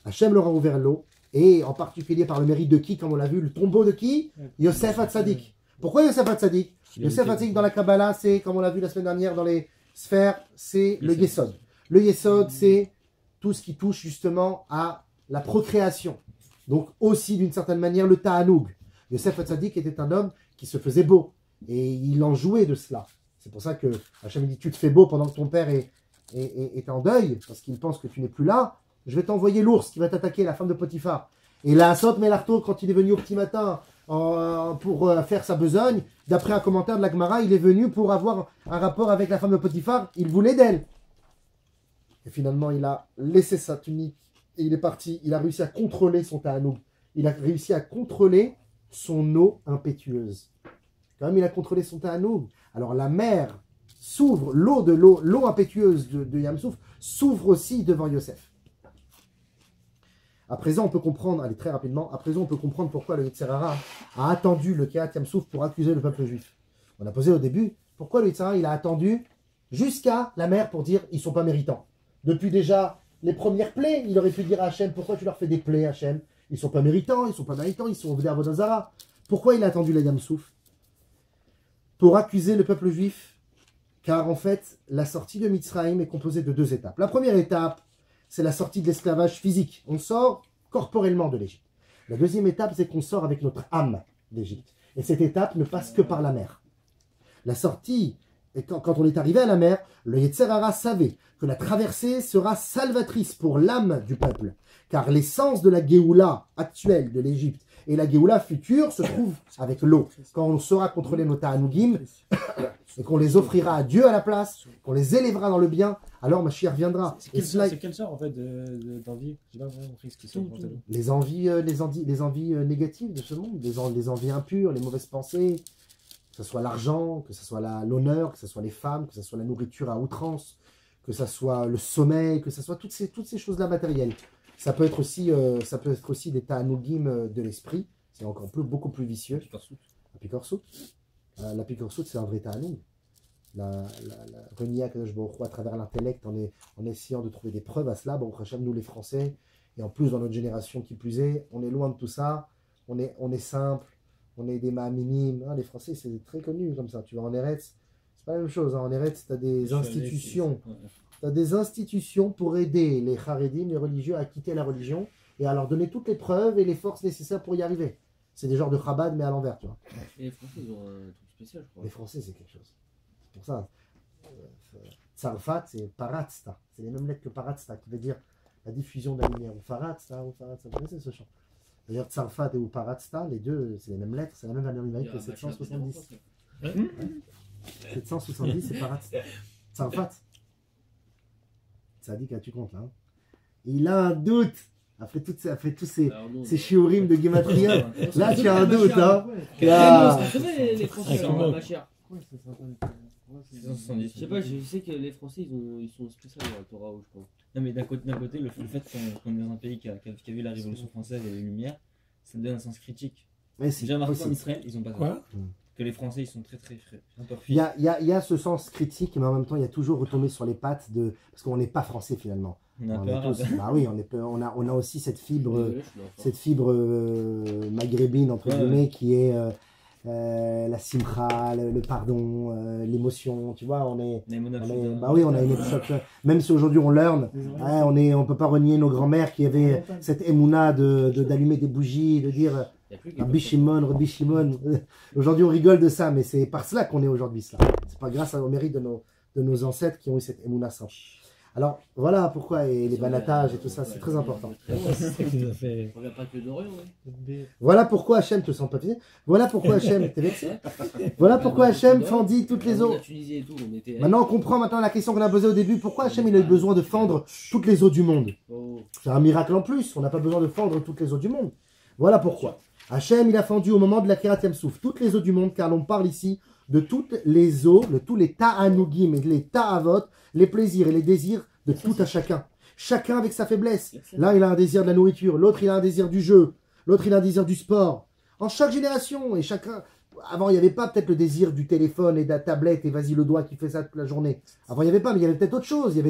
Hachem leur a ouvert l'eau, et en particulier par le mérite de qui, comme on l'a vu, le tombeau de qui? Yosef Hatzadik. Pourquoi Yosef Hatzadik? Yosef Hatzadik dans la Kabbalah, c'est, comme on l'a vu la semaine dernière dans les sphères, c'est le Yesod. Le Yesod, c'est tout ce qui touche justement à la procréation. Donc aussi, d'une certaine manière, le Ta'anoug. Yosef Hatzadik était un homme qui se faisait beau. Et il en jouait de cela. C'est pour ça que Hachem dit, tu te fais beau pendant que ton père est en deuil, parce qu'il pense que tu n'es plus là. Je vais t'envoyer l'ours qui va t'attaquer, la femme de Potiphar. Et la Asot Melarto, quand il est venu au petit matin pour faire sa besogne, d'après un commentaire de la Gemara, il est venu pour avoir un rapport avec la femme de Potiphar. Il voulait d'elle. Et finalement, il a laissé sa tunique et il est parti. Il a réussi à contrôler son Ta'anoug. Il a réussi à contrôler son eau impétueuse. Quand même, il a contrôlé son Ta'anoug. Alors la mer s'ouvre, l'eau impétueuse de Yamsouf s'ouvre aussi devant Yosef. À présent, on peut comprendre, allez très rapidement, à présent on peut comprendre pourquoi le Yetzer Hara a attendu le Kehat Yamsouf pour accuser le peuple juif. On a posé au début, pourquoi le Yetzer Hara il a attendu jusqu'à la mer pour dire ils ne sont pas méritants. Depuis déjà les premières plaies, il aurait pu dire à Hachem, pourquoi tu leur fais des plaies Hachem? Ils ne sont pas méritants, ils sont venus à Vodazara. Pourquoi il a attendu la Yamsouf? Pour accuser le peuple juif Car en fait, la sortie de Mitzrayim est composée de 2 étapes. La première étape, c'est la sortie de l'esclavage physique. On sort corporellement de l'Égypte. La deuxième étape, c'est qu'on sort avec notre âme d'Égypte. Et cette étape ne passe que par la mer. La sortie, et quand on est arrivé à la mer, le Yetzer Hara savait que la traversée sera salvatrice pour l'âme du peuple. Car l'essence de la Géoula actuelle de l'Égypte et la Géoula future se trouve avec l'eau. Quand on saura contrôler nos Ta'anougim et qu'on les offrira à Dieu à la place, qu'on les élèvera dans le bien, alors Mashiach viendra. C'est quelle sorte en fait d'envie? J'ai pas vraiment compris ce qu'ils sont. Les envies négatives de ce monde, les envies impures, les mauvaises pensées, que ce soit l'argent, que ce soit l'honneur, que ce soit les femmes, que ce soit la nourriture à outrance, que ce soit le sommeil, que ce soit toutes ces choses-là matérielles. Ça peut être aussi des ta'anougim de l'esprit, c'est encore beaucoup plus vicieux. La pikorsout. La pikorsout, c'est un vrai ta'anoug. La renier à Kadosh Baruch Hu à travers l'intellect en essayant de trouver des preuves à cela. Baruch Hashem, nous les Français, et en plus dans notre génération qui plus est, on est loin de tout ça, on est simple, on est des ma'aminim. Les Français, c'est très connu comme ça. Tu vas en Eretz, c'est pas la même chose. En Eretz, tu as des institutions. Tu as des institutions pour aider les Haredim, les religieux, à quitter la religion et à leur donner toutes les preuves et les forces nécessaires pour y arriver. C'est des genres de Chabad, mais à l'envers, tu vois. Et les Français, ils ont un truc spécial, je crois. Les Français, c'est quelque chose. C'est pour ça. Tsarfat, c'est Paratsta. C'est les mêmes lettres que Paratsta, qui veut dire la diffusion de la lumière. Ou Faratsta, vous connaissez ce chant. D'ailleurs, Tsarfat et ou Paratsta, les deux, c'est les mêmes lettres, c'est la même valeur numérique que 770. 770, c'est Paratsta. Tsarfat. Ça dit qu'à tu comptes là. Il a un doute. Après tous ces shiurim de Gematria. Là, tu as un doute. Hein. Les Français, je sais pas, je sais que les Français, ils sont spéciaux dans la Torah, je crois. Non, mais d'un côté, le fait qu'on est dans un pays qui a vu la Révolution française et les Lumières, ça me donne un sens critique. Mais c'est déjà marqué en Israël, ils ont pas quoi que les Français, ils sont très très frais. Il y a ce sens critique, mais en même temps, il y a toujours retombé sur les pattes de... Parce qu'on n'est pas français finalement. On est tous... Bah oui, on a aussi cette fibre maghrébine, entre guillemets, qui est la simcha, le pardon, l'émotion, tu vois, bah oui, on a une émotion. Même si aujourd'hui on learn, on peut pas renier nos grands-mères qui avaient cette émouna d'allumer des bougies, de dire Rabbi Shimon. Aujourd'hui on rigole de ça, mais c'est par cela qu'on est aujourd'hui cela. C'est pas grâce au mérite de nos ancêtres qui ont eu cette émouna sainte. Alors voilà pourquoi, et les banatages et tout ça, c'est très important. Voilà pourquoi Hachem te sent pas fier. Voilà pourquoi Hachem t'es vexé. Voilà pourquoi Hachem fendit toutes les eaux. Maintenant on comprend la question qu'on a posée au début. Pourquoi Hachem il a eu besoin de fendre toutes les eaux du monde? C'est un miracle en plus. On n'a pas besoin de fendre toutes les eaux du monde. Voilà pourquoi. Hachem il a fendu au moment de la Kirat Yamsouf toutes les eaux du monde, car l'on parle ici de toutes les eaux, de tous les ta'anougim et les ta'avot, les plaisirs et les désirs de tout à chacun. Chacun avec sa faiblesse. L'un il a un désir de la nourriture, l'autre il a un désir du jeu, l'autre il a un désir du sport. En chaque génération, et chacun... Avant il n'y avait pas peut-être le désir du téléphone et de la tablette et vas-y le doigt qui fait ça toute la journée. Avant il n'y avait pas, mais il y avait peut-être autre chose. Il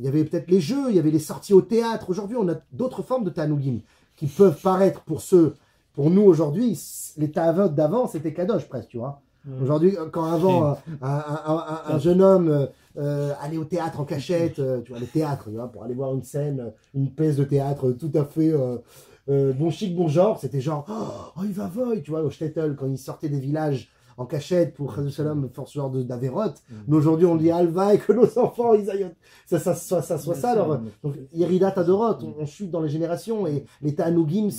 y avait peut-être les jeux, il y avait les sorties au théâtre. Aujourd'hui on a d'autres formes de ta'anougim qui peuvent paraître pour nous aujourd'hui, les ta'avot d'avant c'était kadosh presque, tu vois. Aujourd'hui, quand avant un jeune homme allait au théâtre en cachette, tu vois, le théâtre, tu vois, pour aller voir une scène, une pièce de théâtre tout à fait bon chic, bon genre, c'était genre, oh il va voy, tu vois, au shtetl, quand il sortait des villages en cachette pour Chazou Shalom faire ce genre d'avérote. Mais aujourd'hui, on dit Alva et que nos enfants, ils aillent, ça soit ça. Alors, donc, Yerida Tadorot, on chute dans les générations et les Ta'anougim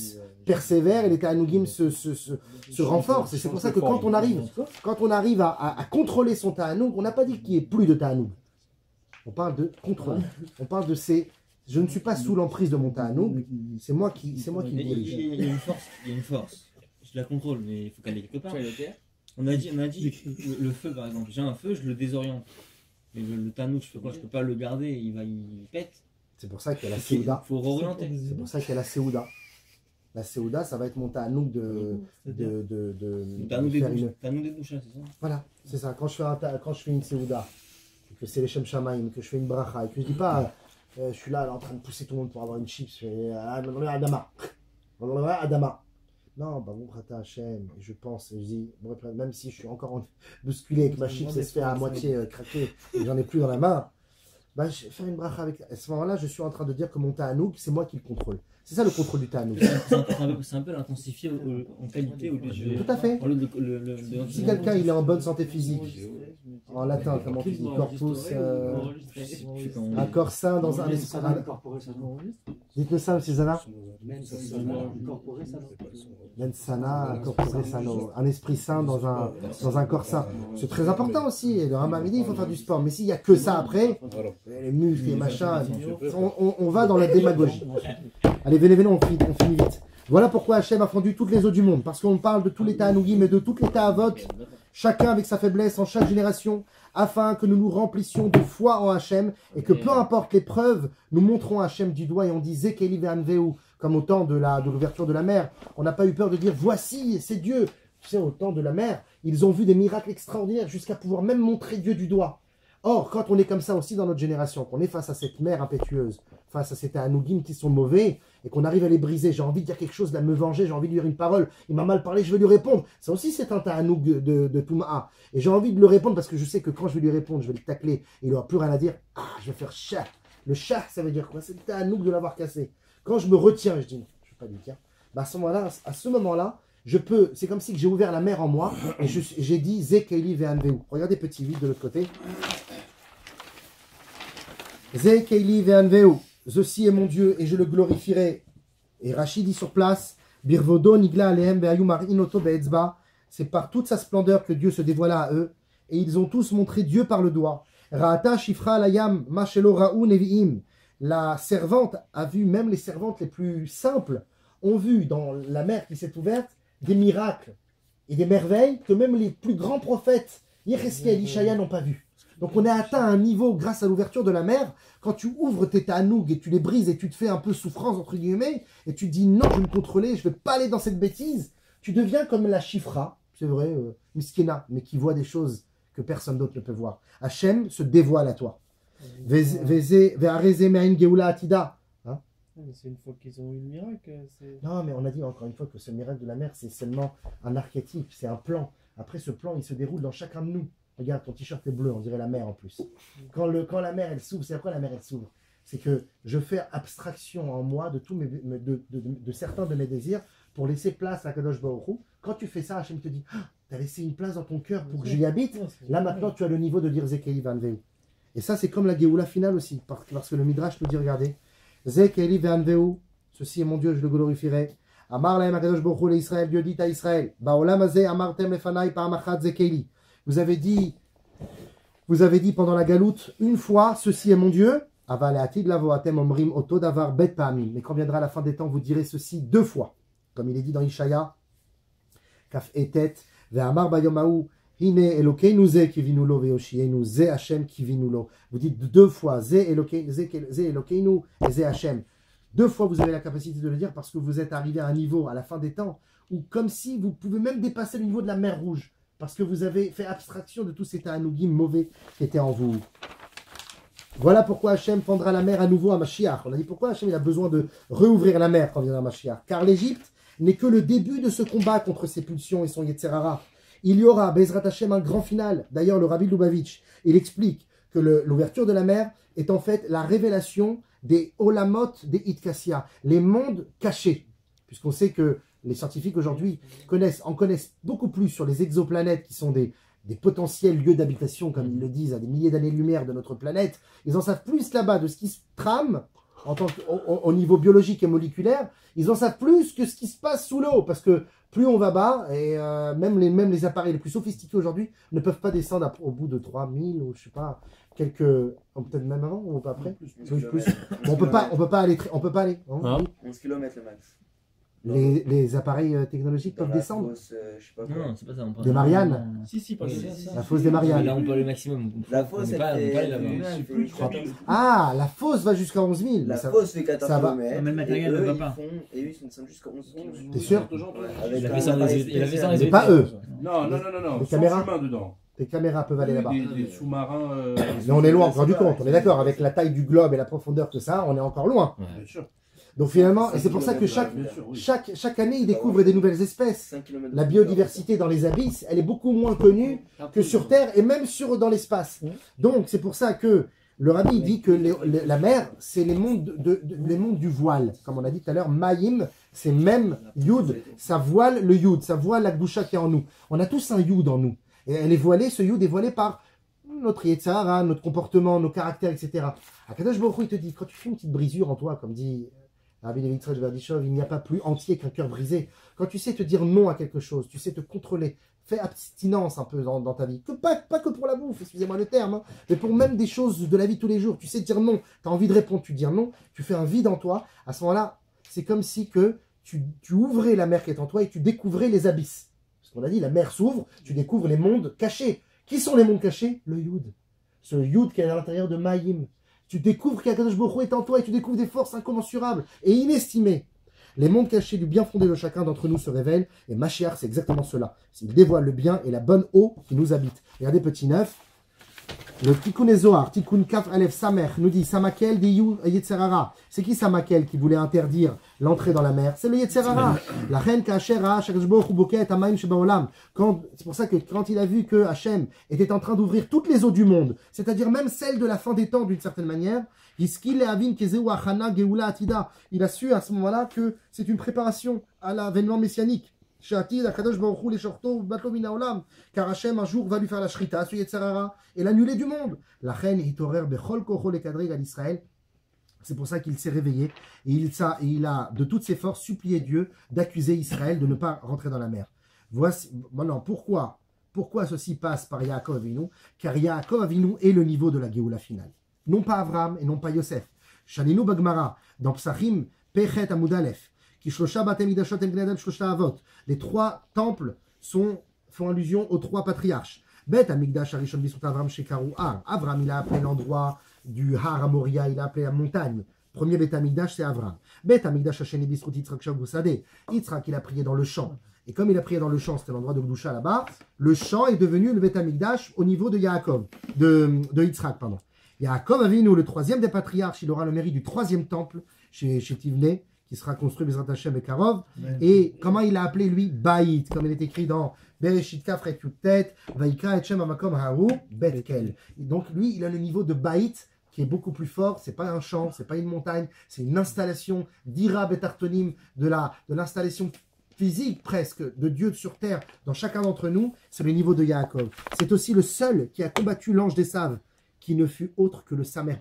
persévèrent et les Ta'anougim se renforcent. Et c'est pour ça que quand on arrive à contrôler son Ta'anoug, on n'a pas dit qu'il n'y ait plus de Ta'anoug. On parle de contrôle. On parle de ces... Je ne suis pas sous l'emprise de mon Ta'anoug, c'est moi qui dirige. Il y a une force. Je la contrôle, mais il faut qu'elle aille quelque part. On a dit le feu par exemple. J'ai un feu, je le désoriente. Mais le Ta'anoug, je fais quoi? Je peux pas le garder, il pète. C'est pour ça qu'il y a la Séouda. Il faut réorienter. C'est pour ça qu'il y a la Séouda. La Séouda, ça va être mon Ta'anoug Ta'anoug des douches, c'est ça? Voilà, c'est ça. Quand je fais une Séouda, que c'est les Shem Shamaim, que je fais une bracha, et que je dis pas, je suis là en train de pousser tout le monde pour avoir une chips, je fais Adama. Adama. Non, bah bon, Rata Hachem, je pense, je dis, bon, même si je suis encore bousculé et que ma chips se fait à moitié craquer et que j'en ai plus dans la main, bah, je vais faire une bracha avec. À ce moment-là, je suis en train de dire que mon ta'anouk, c'est moi qui le contrôle. C'est ça le contrôle du ta'anouk. C'est un peu l'intensifier en qualité au lieu de. Tout à fait. Si quelqu'un il est en bonne santé physique, en latin, comment tu dis, corpus, un corps sain dans un esprit. Dites-le ça, M. Zana. Mensana, corpore sano. Un esprit sain dans un corps sain. C'est très important aussi. Et le Rambam dit il faut faire du sport. Mais s'il n'y a que ça après, les muscles, les machins, on va dans la démagogie. Allez, venez, on finit vite. Voilà pourquoi Hachem a fondu toutes les eaux du monde. Parce qu'on parle de tous les ta'anougim et de toutes les ta'avot, chacun avec sa faiblesse en chaque génération, afin que nous nous remplissions de foi en Hachem et que peu importe l'épreuve, nous montrons Hachem du doigt et on dit Zekeli ve'anveu, comme au temps de l'ouverture de la mer. On n'a pas eu peur de dire voici, c'est Dieu. Tu sais, au temps de la mer, ils ont vu des miracles extraordinaires jusqu'à pouvoir même montrer Dieu du doigt. Or, quand on est comme ça aussi dans notre génération, qu'on est face à cette mer impétueuse, face à ces ta'anougim qui sont mauvais, et qu'on arrive à les briser, j'ai envie de dire quelque chose, de me venger, j'ai envie de lui dire une parole, il m'a mal parlé, je vais lui répondre. Ça aussi, c'est un ta'anoug de Touma'a. Et j'ai envie de le répondre parce que je sais que quand je vais lui répondre, je vais le tacler, et il n'aura plus rien à dire. Ah, je vais faire chat. Le chat, ça veut dire quoi? C'est le ta'anoug de l'avoir cassé. Quand je me retiens, je dis, non, je ne vais pas lui dire. Bah à ce moment-là, je peux, c'est comme si j'ai ouvert la mer en moi, et j'ai dit, Zekeli ve'anveu. Regardez petit vide de l'autre côté. Zekeli ve'anveu. Ceci est mon Dieu et je le glorifierai. Et Rachid dit sur place, Birvodo nigla alehem ve'ayumar inoto be'etzba. C'est par toute sa splendeur que Dieu se dévoila à eux. Et ils ont tous montré Dieu par le doigt. Ra'ata shifra alayam mashelo ra'u nevi'im. La servante a vu, même les servantes les plus simples, ont vu dans la mer qui s'est ouverte des miracles et des merveilles que même les plus grands prophètes, Yecheskel et Ishaya, n'ont pas vu. Donc on a atteint un niveau grâce à l'ouverture de la mer. Quand tu ouvres tes ta'anoug et tu les brises et tu te fais un peu souffrance entre guillemets et tu te dis non, je vais me contrôler, je ne vais pas aller dans cette bêtise, tu deviens comme la Shifra, c'est vrai, Miskina, mais qui voit des choses que personne d'autre ne peut voir. Hachem se dévoile à toi. C'est une fois qu'ils ont eu le miracle. Non, mais on a dit encore une fois que ce miracle de la mer, c'est seulement un archétype, c'est un plan. Après, ce plan, il se déroule dans chacun de nous. Regarde, ton t-shirt est bleu, on dirait la mer en plus. Quand la mer, elle s'ouvre, c'est à quoi la mer, elle s'ouvre? C'est que je fais abstraction en moi de, de certains de mes désirs pour laisser place à Kadosh Baruch Hu. Quand tu fais ça, Hachem te dit, tu as laissé une place dans ton cœur pour que j'y habite. Là, maintenant, tu as le niveau de dire Zekeli Vanveu. Et ça, c'est comme la Géoula finale aussi, parce que le Midrash nous dit, regardez, Zekeli Vanveu, ceci est mon Dieu, je le glorifierai. Amar lahem Kadosh Baruch Hu l'Israël, Dieu dit à Israël, Ba'olam hazeh amartem lefanai pa'amachat Zekeli. Vous avez dit pendant la galoute, une fois, ceci est mon Dieu, mais quand viendra la fin des temps, vous direz ceci 2 fois. Comme il est dit dans Ishaya, Kaf etet, ve'amar bayomahu, hine elokeinu ze kivinulo ve'oshienu, ze Hashem kivinulo. Vous dites 2 fois, ze elokeinu et ze Hashem. 2 fois, vous avez la capacité de le dire parce que vous êtes arrivé à un niveau, à la fin des temps, où comme si vous pouvez même dépasser le niveau de la mer Rouge. Parce que vous avez fait abstraction de tous ces ta'anougim mauvais qui étaient en vous. Voilà pourquoi Hachem fendra la mer à nouveau à Mashiach. On a dit pourquoi Hachem il a besoin de rouvrir la mer quand viendra Mashiach. Car l'Égypte n'est que le début de ce combat contre ses pulsions et son Yetzerara. Il y aura, Bezrat Hachem, un grand final. D'ailleurs, le Rabbi Lubavitch, il explique que l'ouverture de la mer est en fait la révélation des Olamot des Itkassia, les mondes cachés. Puisqu'on sait que les scientifiques aujourd'hui en connaissent beaucoup plus sur les exoplanètes qui sont des potentiels lieux d'habitation, comme ils le disent, à des milliers d'années-lumière de notre planète. Ils en savent plus là-bas de ce qui se trame au niveau biologique et moléculaire. Ils en savent plus que ce qui se passe sous l'eau, parce que plus on va bas, et même les appareils les plus sophistiqués aujourd'hui ne peuvent pas descendre au bout de 3000 ou je sais pas, peut-être même avant ou pas après. Plus. Bon, on peut pas aller. Hein, 11 km le max. Les appareils technologiques peuvent descendre. Non, c'est pas ça. Des Mariannes. Si, parce que la fosse des Mariannes. Là, on peut aller au maximum. La fosse, elle fait... Ah, la fosse va jusqu'à 11 000. La fosse fait 14 km. Mais le matériel ne va pas. Et eux, ils descendent jusqu'à 11 km. T'es sûr? Il a fait ça dans les Mais pas eux. Non. Les caméras dedans. Les caméras peuvent aller là-bas. Des sous-marins. Mais on est loin encore du compte. On est d'accord. Avec la taille du globe et la profondeur que ça, on est encore loin. Bien sûr. Donc finalement, et c'est pour ça que chaque année, ils découvrent des nouvelles espèces. La biodiversité dans les abysses, elle est beaucoup moins connue que sur Terre et même dans l'espace. Donc c'est pour ça que le rabbi dit que la mer, c'est les mondes du voile. Comme on a dit tout à l'heure, Maïm, c'est même Yud, ça voile le Yud, ça voile la Gdusha qui est en nous. On a tous un Yud en nous. Et elle est voilée, ce Yud est voilé par notre Yetzara, notre comportement, nos caractères, etc. Akadosh Baruch Hu, il te dit, quand tu fais une petite brisure en toi, comme dit Rabbi Levi Yitzhak Verdichov, il n'y a pas plus entier qu'un cœur brisé. Quand tu sais te dire non à quelque chose, tu sais te contrôler, fais abstinence un peu dans ta vie. Pas que pour la bouffe, excusez-moi le terme, hein, mais pour même des choses de la vie tous les jours. Tu sais dire non, tu as envie de répondre, tu dis non, tu fais un vide en toi. À ce moment-là, c'est comme si que tu ouvrais la mer qui est en toi et tu découvrais les abysses. Parce qu'on a dit, la mer s'ouvre, tu découvres les mondes cachés. Qui sont les mondes cachés? Le Yud. Ce Yud qui est à l'intérieur de Maïm. Tu découvres qu'Akadosh Baruch Hu est en toi et tu découvres des forces incommensurables et inestimées. Les mondes cachés du bien fondé de chacun d'entre nous se révèlent et Mashiach, c'est exactement cela. Il dévoile le bien et la bonne eau qui nous habite. Regardez, petit 9. Le Tikkun Zohar, Tikkun Kaf Alef Samer, nous dit Samakel di Yetzerara. C'est qui Samakel qui voulait interdire l'entrée dans la mer? C'est le Yetzerara. La reine Kachera, Shakadosh Baruch Hu Boket Amaim Shebaolam. C'est pour ça que quand il a vu que Hachem était en train d'ouvrir toutes les eaux du monde, c'est-à-dire même celles de la fin des temps d'une certaine manière, il a su à ce moment-là que c'est une préparation à l'avènement messianique. Car Hachem un jour va lui faire la shrita, ce Yetzerara, et l'annuler du monde. La reine Hitorer Bechol Kocho Lekadrig à l'Israël. C'est pour ça qu'il s'est réveillé et il a de toutes ses forces supplié Dieu d'accuser Israël de ne pas rentrer dans la mer. Voici maintenant pourquoi ceci passe par Yaakov Avinu, car Yaakov Avinu est le niveau de la Géoula finale. Non pas Avraham et non pas Yosef. Shalinu Bagmara, dans Psachim, Pechet Amud Aleph. Les trois temples font allusion aux trois patriarches. Bet Amigdash Arishon Bisut Avram Shekaru Har. Avram, il a appelé l'endroit du Har à Moria, il a appelé la montagne. Premier Bet Amigdash, c'est Avram. Bet Amigdash Hasheni Bisut Yitzhak Shavusade. Yitzhak, il a prié dans le champ. Et comme il a prié dans le champ, c'était l'endroit de Gdusha là-bas, le champ est devenu le Bet Amigdash au niveau de Yaakov, de Yitzhak, pardon. Yaakov Avinu, le troisième des patriarches, il aura le mérite du troisième temple chez Tivneh, qui sera construit Bezrat Hashem et Karov. Et comment il a appelé lui? Baït, comme il est écrit dans Bereshit Kaf Ret Yutet, Vaikra et Shem Amakom Haru Betkel. Donc lui, il a le niveau de Baït qui est beaucoup plus fort. C'est pas un champ, c'est pas une montagne, c'est une installation d'Ira Betartonim, de l'installation physique presque de Dieu sur terre dans chacun d'entre nous. C'est le niveau de Yaakov. C'est aussi le seul qui a combattu l'ange d'Esav, qui ne fut autre que le Samer,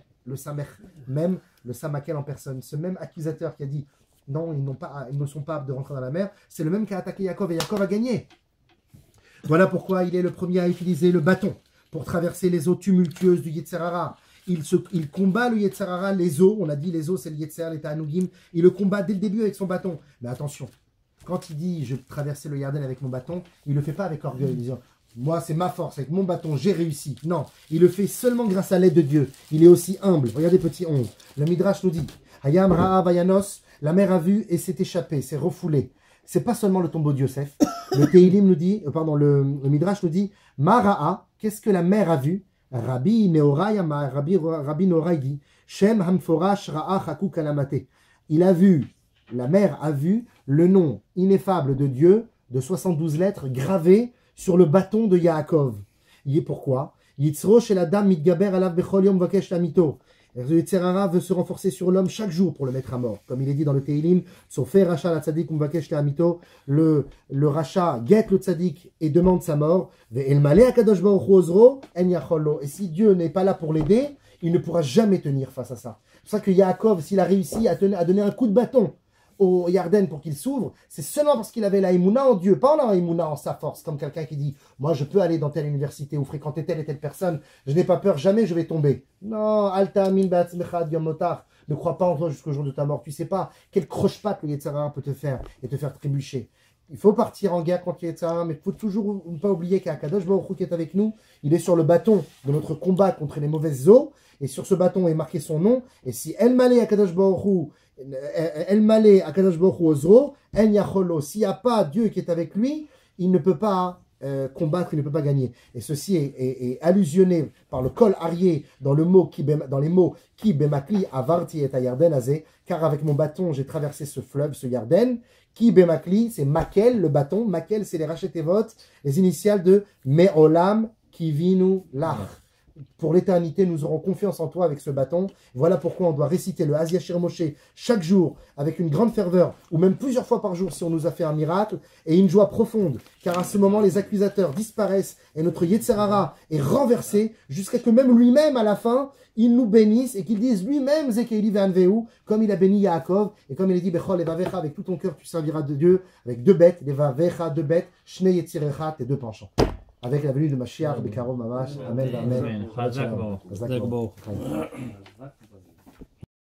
même le Samakel en personne, ce même accusateur qui a dit non, ils ne sont pas aptes de rentrer dans la mer, c'est le même qui a attaqué Yaakov et Yaakov a gagné. Voilà pourquoi il est le premier à utiliser le bâton pour traverser les eaux tumultueuses du Yetzerara. Il combat le Yetzerara, les eaux, on a dit les eaux c'est le Yetzer, les Ta'anugim, il le combat dès le début avec son bâton. Mais attention, quand il dit je traversais le Yarden avec mon bâton, il ne le fait pas avec orgueil, en disant moi, c'est ma force, avec mon bâton, j'ai réussi. Non, il le fait seulement grâce à l'aide de Dieu. Il est aussi humble. Regardez, petit 11. Le Midrash nous dit Hayam Ra'a Vayanos, la mer a vu et s'est échappée, s'est refoulée. C'est pas seulement le tombeau de Yosef. Le Teilim nous dit, le Midrash nous dit Mara'a, qu'est-ce que la mer a vu? Rabbi Neorai dit Shem Hamforash Ra'a Chaku Kalamate. La mer a vu le nom ineffable de Dieu de 72 lettres gravées sur le bâton de Yaakov. Il est pourquoi Yitzro chez la dame mitgaber alav bechol yom vakesh lamito. Le Yetzerara veut se renforcer sur l'homme chaque jour pour le mettre à mort. Comme il est dit dans le Teilim, Sofer Racha la tzadik umvakesh lamito. Le Racha guette le tzadik et demande sa mort. Ve'el malé akadosh baruch hu ozro en yacholo. Et si Dieu n'est pas là pour l'aider, il ne pourra jamais tenir face à ça. C'est pour ça que Yaakov, s'il a réussi à donner un coup de bâton au Yarden pour qu'il s'ouvre, c'est seulement parce qu'il avait la Emouna en Dieu, pas la Emouna en sa force, comme quelqu'un qui dit moi je peux aller dans telle université ou fréquenter telle et telle personne, je n'ai pas peur, jamais je vais tomber. Non, Alta Amin Ba'atzmecha Yomotar, ne crois pas en toi jusqu'au jour de ta mort, tu sais pas quel croche-patte le Yetzirah peut te faire et te faire trébucher. Il faut partir en guerre contre Yetzirah, mais il faut toujours ne pas oublier qu'Akadosh Baruch Hu qui est avec nous, il est sur le bâton de notre combat contre les mauvaises eaux, et sur ce bâton est marqué son nom, et si El Malé Akadosh Baruch Hu El Malé Akadosh Baruch Hu Ozro, En Yacholo, s'il n'y a pas Dieu qui est avec lui, il ne peut pas combattre, il ne peut pas gagner. Et ceci est allusionné par le col arié dans les mots Ki Bemakli Avarti et Yarden Azé, car avec mon bâton j'ai traversé ce fleuve, ce Yarden. Ki Bemakli, c'est Makel, le bâton. Makel, c'est les Rachetevot, les initiales de Me'olam Kivinu Lach. Pour l'éternité, nous aurons confiance en toi avec ce bâton. Voilà pourquoi on doit réciter le Haz Yashir Moshe chaque jour avec une grande ferveur, ou même plusieurs fois par jour si on nous a fait un miracle, et une joie profonde, car à ce moment les accusateurs disparaissent et notre Yetzer Hara est renversé jusqu'à que même lui-même à la fin, il nous bénisse et qu'il dise lui-même Zekeili Ve'anveu, comme il a béni Yaakov et comme il a dit Bechol Levavecha, avec tout ton cœur tu serviras de Dieu, avec 2 bêtes, Levavecha, 2 bêtes, Shnei Yetzirecha, tes 2 penchants. Avec la venue de Mashiach, Bekaro Mamash, Amen, Amen. Amen.